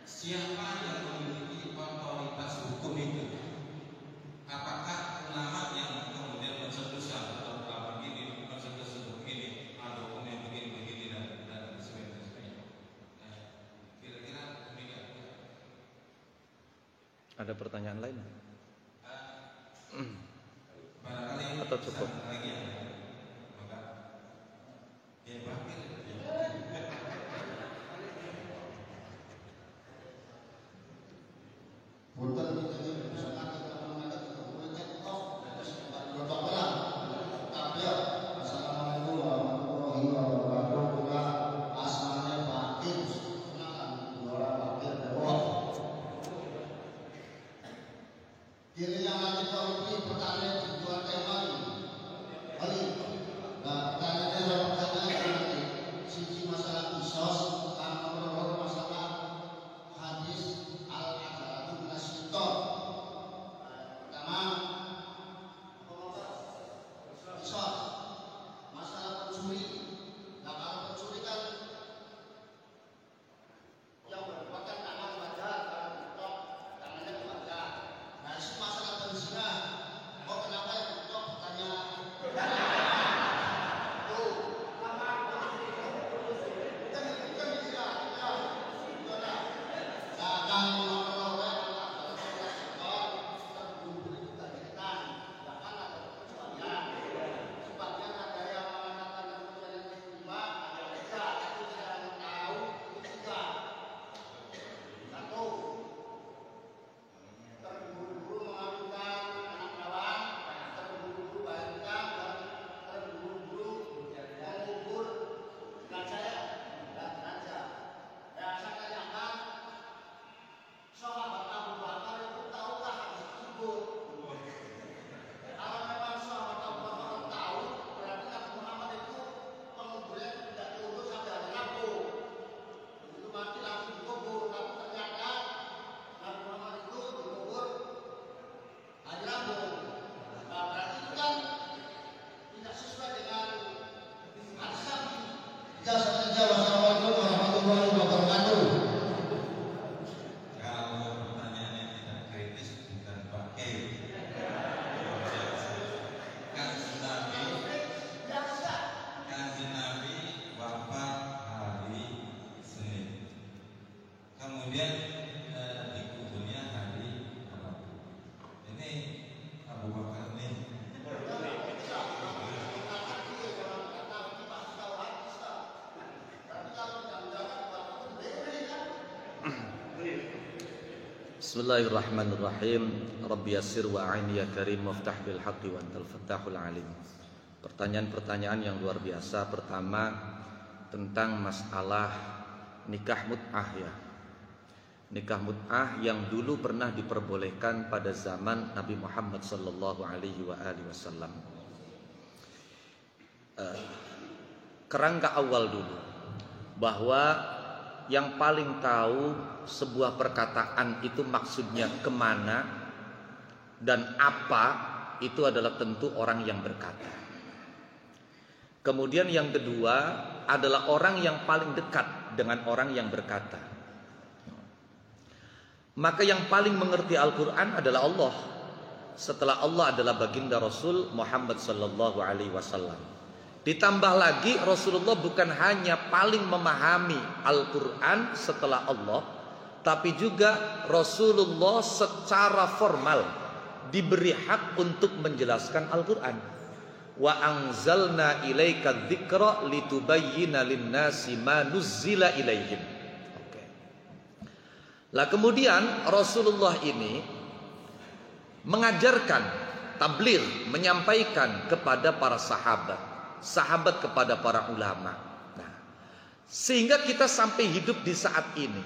Siapa yang memiliki otoritas hukum itu? Apakah ulama yang kemudian mencetuskan atau ulama begini, mencetuskan begini, atau hukum yang begini dan sebagainya? Kira-kira demikian. Ada pertanyaan lain? Barangkali Atau cukup? lagi ya, maka ya berakhir. Kemudian dikuburnya hari Rabu. Ini Abu Bakar ini. Bismillahirrahmanirrahim. Rabbi yassir wa a'in ya karim waftah bil haqqi wa antal fattahul alim. Pertanyaan-pertanyaan yang luar biasa. Pertama tentang masalah nikah mut'ah ya. Nikah mut'ah yang dulu pernah diperbolehkan pada zaman Nabi Muhammad sallallahu alaihi wasallam. Kerangka awal dulu bahwa yang paling tahu sebuah perkataan itu maksudnya kemana dan apa itu adalah tentu orang yang berkata. Kemudian yang kedua adalah orang yang paling dekat dengan orang yang berkata. Maka yang paling mengerti Al-Quran adalah Allah. Setelah Allah adalah baginda Rasul Muhammad sallallahu alaihi wasallam. Ditambah lagi Rasulullah bukan hanya paling memahami Al-Quran setelah Allah, tapi juga Rasulullah secara formal diberi hak untuk menjelaskan Al-Quran. Wa anzalna ilaika dzikra litubayyina lin-nasi ma nuzzila ilaihim. Oke. Lah kemudian Rasulullah ini mengajarkan tabligh, menyampaikan kepada para sahabat, sahabat kepada para ulama. Nah, sehingga kita sampai hidup di saat ini,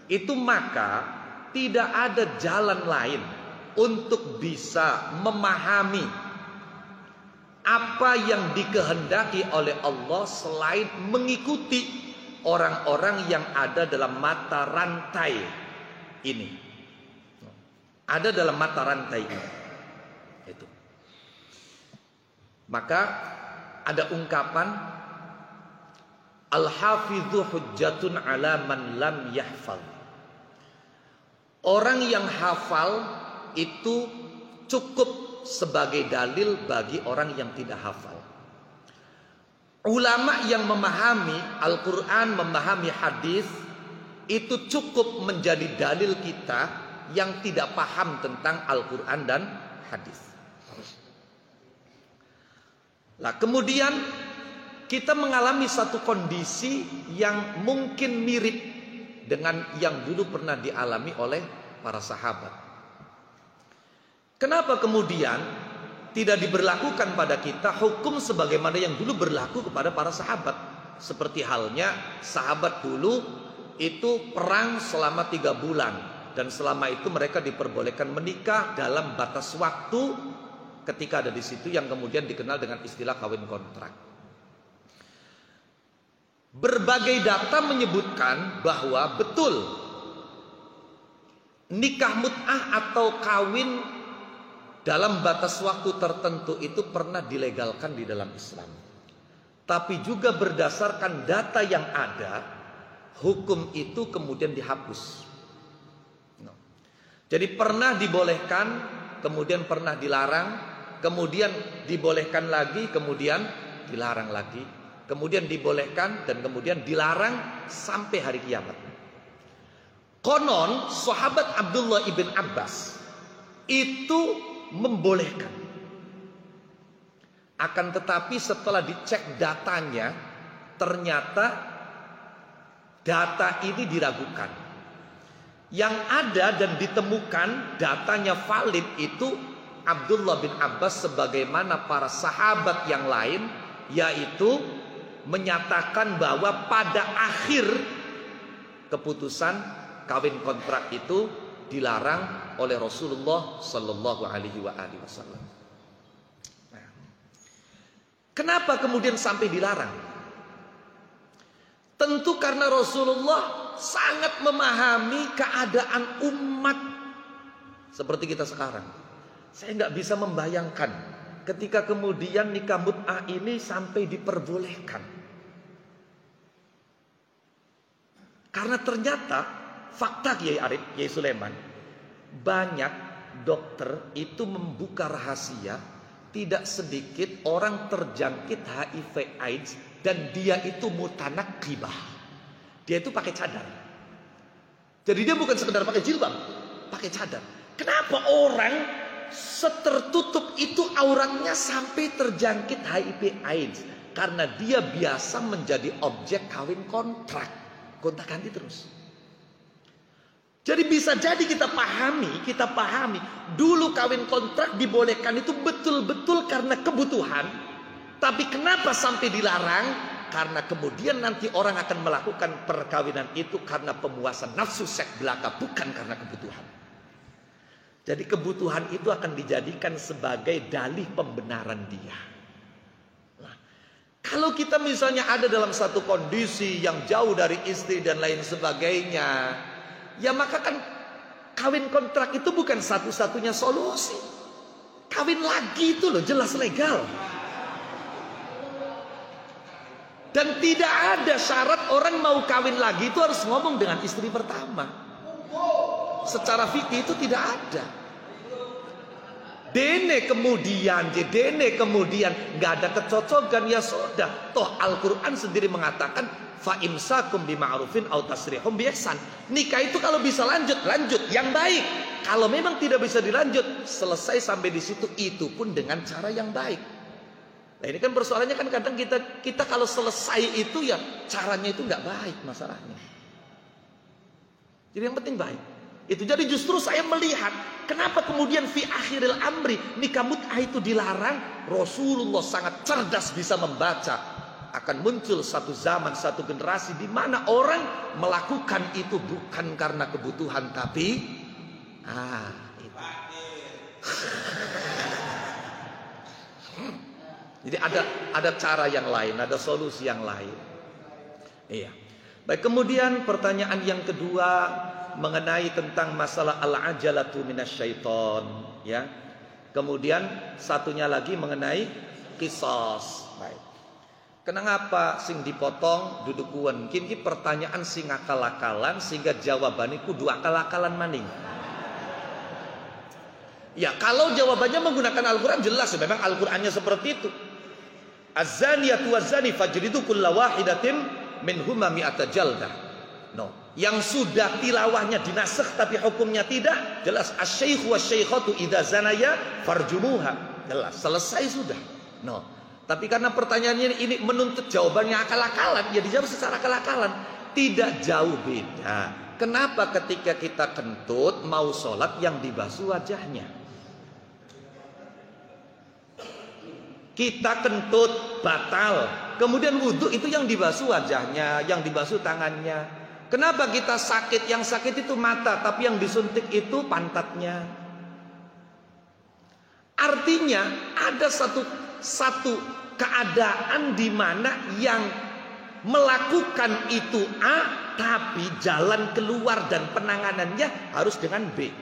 itu maka tidak ada jalan lain untuk bisa memahami apa yang dikehendaki oleh Allah selain mengikuti orang-orang yang ada dalam mata rantai ini. Ada dalam mata rantai ini. Itu. Maka ada ungkapan al-hafidhu hujjatun ala man lam yahfal. Orang yang hafal itu cukup sebagai dalil bagi orang yang tidak hafal. Ulama yang memahami Al-Quran, memahami hadis, itu cukup menjadi dalil kita yang tidak paham tentang Al-Quran dan hadis. Nah, kemudian kita mengalami satu kondisi yang mungkin mirip dengan yang dulu pernah dialami oleh para sahabat. Kenapa kemudian tidak diberlakukan pada kita hukum sebagaimana yang dulu berlaku kepada para sahabat? Seperti halnya sahabat dulu itu perang selama 3 bulan. Dan selama itu mereka diperbolehkan menikah dalam batas waktu ketika ada di situ yang kemudian dikenal dengan istilah kawin kontrak. Berbagai data menyebutkan bahwa betul nikah mut'ah atau kawin dalam batas waktu tertentu itu pernah dilegalkan di dalam Islam. Tapi juga berdasarkan data yang ada, hukum itu kemudian dihapus. Jadi pernah dibolehkan, kemudian pernah dilarang, kemudian dibolehkan lagi, kemudian dilarang lagi, kemudian dibolehkan dan kemudian dilarang sampai hari kiamat. Konon sahabat Abdullah ibn Abbas itu membolehkan. Akan tetapi setelah dicek datanya, ternyata data ini diragukan. Yang ada dan ditemukan datanya valid itu Abdullah bin Abbas sebagaimana para sahabat yang lain, yaitu menyatakan bahwa pada akhir keputusan kawin kontrak itu dilarang oleh Rasulullah Sallallahu Alaihi Wasallam. Nah, kenapa kemudian sampai dilarang? Tentu karena Rasulullah sangat memahami keadaan umat seperti kita sekarang. Saya nggak bisa membayangkan ketika kemudian nikah mut'ah ini sampai diperbolehkan. Karena ternyata fakta Kiai Arif, Kiai Sulaiman, banyak dokter itu membuka rahasia tidak sedikit orang terjangkit HIV AIDS dan dia itu mutanakibah. Dia itu pakai cadar. Jadi dia bukan sekedar pakai jilbab, pakai cadar. Kenapa orang setertutup itu auratnya sampai terjangkit HIV AIDS? Karena dia biasa menjadi objek kawin kontrak, gonta-ganti terus. Jadi bisa jadi kita pahami dulu kawin kontrak dibolehkan itu betul-betul karena kebutuhan. Tapi kenapa sampai dilarang? Karena kemudian nanti orang akan melakukan perkawinan itu karena pemuasan nafsu seks belaka, bukan karena kebutuhan. Jadi kebutuhan itu akan dijadikan sebagai dalih pembenaran dia. Nah, kalau kita misalnya ada dalam satu kondisi yang jauh dari istri dan lain sebagainya, ya maka kan kawin kontrak itu bukan satu-satunya solusi. Kawin lagi itu loh jelas legal. Dan tidak ada syarat orang mau kawin lagi itu harus ngomong dengan istri pertama. Secara fikih itu tidak ada. Dene kemudian nggak ada kecocokan, ya sudah. Toh Al-Quran sendiri mengatakan fa imsakum bima'rufin aw tasrihum biihsan. Nikah itu kalau bisa lanjut yang baik. Kalau memang tidak bisa dilanjut, selesai sampai di situ, itu pun dengan cara yang baik. Nah ini kan persoalannya kan kadang kita kalau selesai itu ya caranya itu nggak baik masalahnya. Jadi yang penting baik. Itu jadi justru saya melihat kenapa kemudian fi akhiril amri nikah mut'ah itu dilarang. Rasulullah sangat cerdas bisa membaca. Akan muncul satu zaman, satu generasi di mana orang melakukan itu bukan karena kebutuhan tapi itu. Jadi ada cara yang lain, ada solusi yang lain. Iya. Baik, kemudian pertanyaan yang kedua mengenai tentang masalah al-ajalatu minasyaiton, ya. Kemudian satunya lagi mengenai qisas. Baik. Kenapa sing dipotong dudukuan? Mungkin ini pertanyaan sing akal-akalan sehingga jawabannya kudu akal-akalan maning. Ya, kalau jawabannya menggunakan Al-Qur'an jelas ya, memang Al-Qur'annya seperti itu. Az-zaniyatu waz-zani fajlidu kulla wahidatin minhuma mi'ata jaldah. No, yang sudah tilawahnya dinasakh tapi hukumnya tidak, jelas asy-syaikhu wasy-syaikhatu idza zanaya farjumuha. Jelas, selesai sudah. No. Tapi karena pertanyaannya ini menuntut jawabannya akal-akalan, ya dijawab secara akal-akalan. Tidak jauh beda. Kenapa ketika kita kentut mau sholat yang dibasuh wajahnya? Kita kentut batal, kemudian wudhu itu yang dibasuh wajahnya, yang dibasuh tangannya. Kenapa kita sakit? Yang sakit itu mata, tapi yang disuntik itu pantatnya. Artinya ada satu keadaan di mana yang melakukan itu A, tapi jalan keluar dan penanganannya harus dengan B.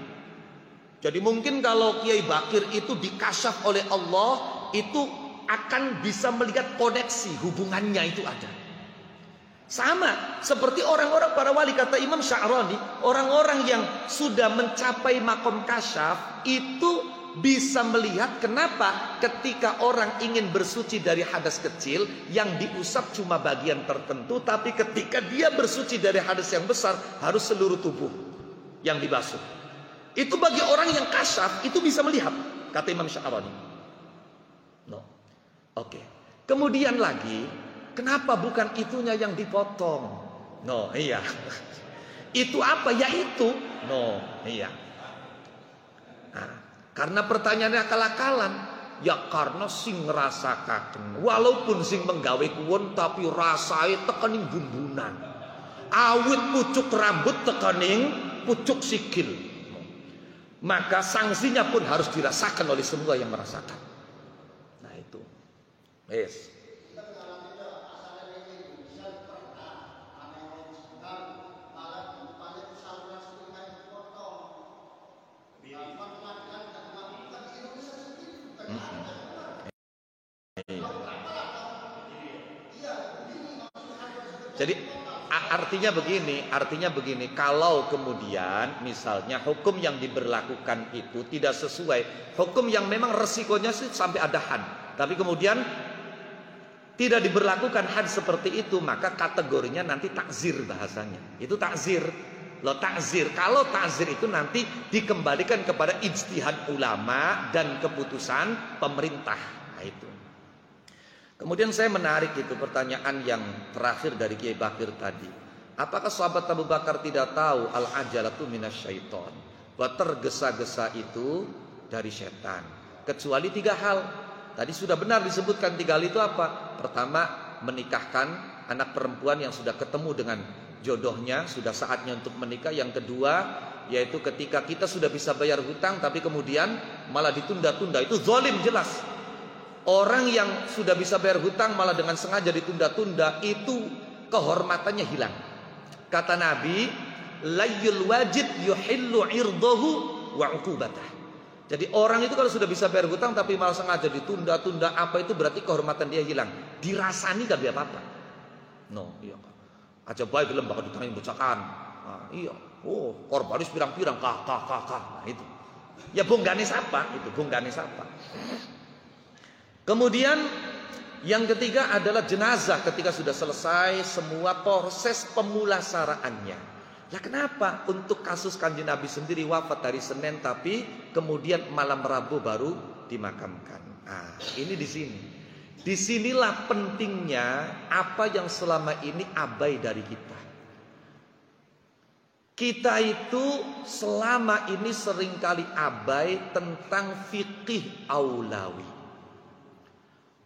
Jadi mungkin kalau Kiai Bakir itu dikasyaf oleh Allah, itu akan bisa melihat koneksi hubungannya itu ada. Sama seperti orang-orang para wali, kata Imam Sya'rani, orang-orang yang sudah mencapai makom kasyaf itu bisa melihat kenapa ketika orang ingin bersuci dari hadas kecil yang diusap cuma bagian tertentu, tapi ketika dia bersuci dari hadas yang besar harus seluruh tubuh yang dibasuh. Itu bagi orang yang kasyaf itu bisa melihat, kata Imam Sya'rani. No. Oke. Kemudian lagi, kenapa bukan itunya yang dipotong? No, iya. Itu apa? Ya itu. No, iya. Nah, karena pertanyaannya akal-akalan. Ya karena sing ngrasakaken. Walaupun sing menggawe kuwon tapi rasanya tekening bumbunan. Awit pucuk rambut tekening pucuk sikil. Maka sanksinya pun harus dirasakan oleh semua yang merasakan. Nah itu. Yes. Jadi artinya begini, kalau kemudian misalnya hukum yang diberlakukan itu tidak sesuai, hukum yang memang resikonya sih sampai ada had, tapi kemudian tidak diberlakukan had seperti itu, maka kategorinya nanti takzir bahasanya. Itu takzir. Loh, takzir. Kalau takzir itu nanti dikembalikan kepada ijtihad ulama dan keputusan pemerintah. Nah itu. Kemudian saya menarik itu pertanyaan yang terakhir dari Kiai Bakir tadi. Apakah sahabat Abu Bakar tidak tahu al-ajalatu minasyaiton? Bahwa tergesa-gesa itu dari setan. Kecuali 3 hal. Tadi sudah benar disebutkan 3 hal itu apa? Pertama, menikahkan anak perempuan yang sudah ketemu dengan jodohnya, sudah saatnya untuk menikah. Yang kedua, yaitu ketika kita sudah bisa bayar hutang tapi kemudian malah ditunda-tunda, itu zalim jelas. Orang yang sudah bisa bayar hutang malah dengan sengaja ditunda-tunda, itu kehormatannya hilang. Kata Nabi, layyul wajid yuhillu irdahu wa uqubatah. Jadi orang itu kalau sudah bisa bayar hutang tapi malah sengaja ditunda-tunda, apa itu berarti kehormatan dia hilang. Dirasani gak apa-apa. No, iya. Aja baik film bakal ditangani bocakan. Nah, iya. Oh, korbanis pirang-pirang kah. Nah, itu. Ya bonggane sapa, itu bonggane sapa. Kemudian yang ketiga adalah jenazah ketika sudah selesai semua proses pemulasaraannya. Lah kenapa untuk kasus Kanjeng Nabi sendiri wafat hari Senin tapi kemudian malam Rabu baru dimakamkan? Nah, ini di sini. Disinilah pentingnya apa yang selama ini abai dari kita. Kita itu selama ini seringkali abai tentang fikih aulawi.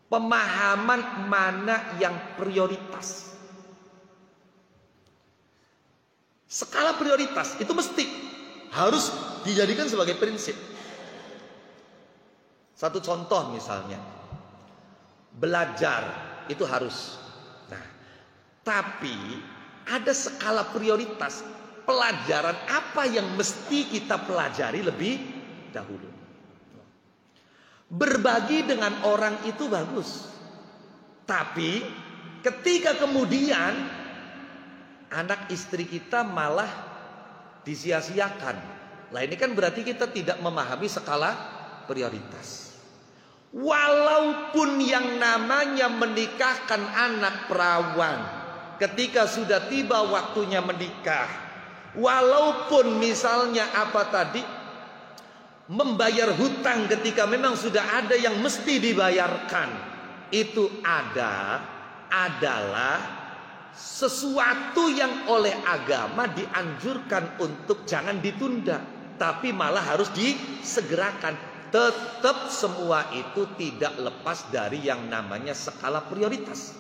Pemahaman mana yang prioritas. Skala prioritas itu mesti harus dijadikan sebagai prinsip. Satu contoh misalnya, belajar itu harus. Nah, tapi ada skala prioritas. Pelajaran apa yang mesti kita pelajari lebih dahulu. Berbagi dengan orang itu bagus. Tapi ketika kemudian anak istri kita malah disia-siakan. Lah ini kan berarti kita tidak memahami skala prioritas. Walaupun yang namanya menikahkan anak perawan, ketika sudah tiba waktunya menikah, walaupun misalnya membayar hutang ketika memang sudah ada yang mesti dibayarkan, itu adalah sesuatu yang oleh agama dianjurkan untuk jangan ditunda, tapi malah harus disegerakan. Tetap semua itu tidak lepas dari yang namanya skala prioritas.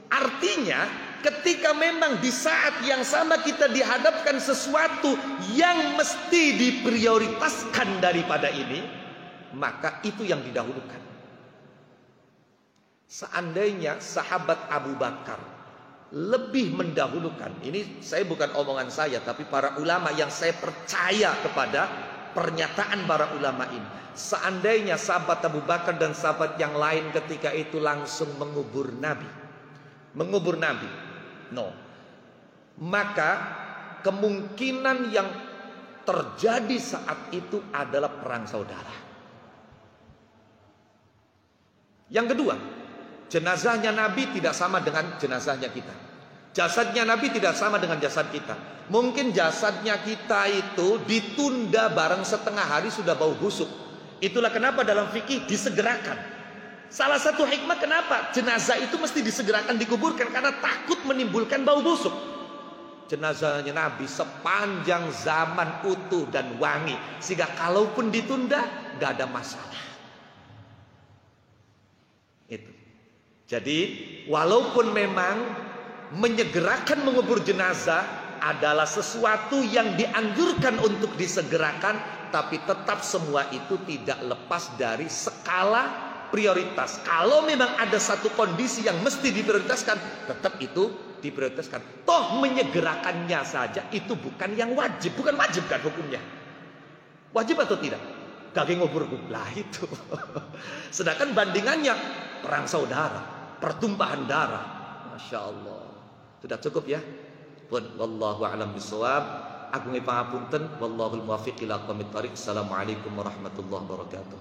Artinya ketika memang di saat yang sama kita dihadapkan sesuatu yang mesti diprioritaskan daripada ini, maka itu yang didahulukan. Seandainya sahabat Abu Bakar lebih mendahulukan, ini saya bukan omongan saya, tapi para ulama yang saya percaya kepada pernyataan para ulama ini. Seandainya sahabat Abu Bakar dan sahabat yang lain ketika itu langsung mengubur Nabi, maka kemungkinan yang terjadi saat itu adalah perang saudara. Yang kedua, jenazahnya Nabi tidak sama dengan jenazahnya kita. Jasadnya Nabi tidak sama dengan jasad kita. Mungkin jasadnya kita itu ditunda barang setengah hari sudah bau busuk. Itulah kenapa dalam fikih disegerakan. Salah satu hikmah kenapa jenazah itu mesti disegerakan dikuburkan, karena takut menimbulkan bau busuk. Jenazahnya Nabi sepanjang zaman utuh dan wangi, sehingga kalaupun ditunda gak ada masalah. Itu. Jadi walaupun memang menyegerakan mengubur jenazah adalah sesuatu yang dianjurkan untuk disegerakan, tapi tetap semua itu tidak lepas dari skala prioritas. Kalau memang ada satu kondisi yang mesti diprioritaskan, tetap itu diprioritaskan. Toh menyegerakannya saja itu bukan yang wajib, bukan wajib kan hukumnya. Wajib atau tidak? Daging ngubur lah itu. Sedangkan bandingannya perang saudara, pertumpahan darah. Masya Allah. Sudah cukup ya? Wallahu a'lam bishawab. Agung pangapunten, wallahul muwaffiq ila aqwamit thoriq. Assalamualaikum warahmatullahi wabarakatuh.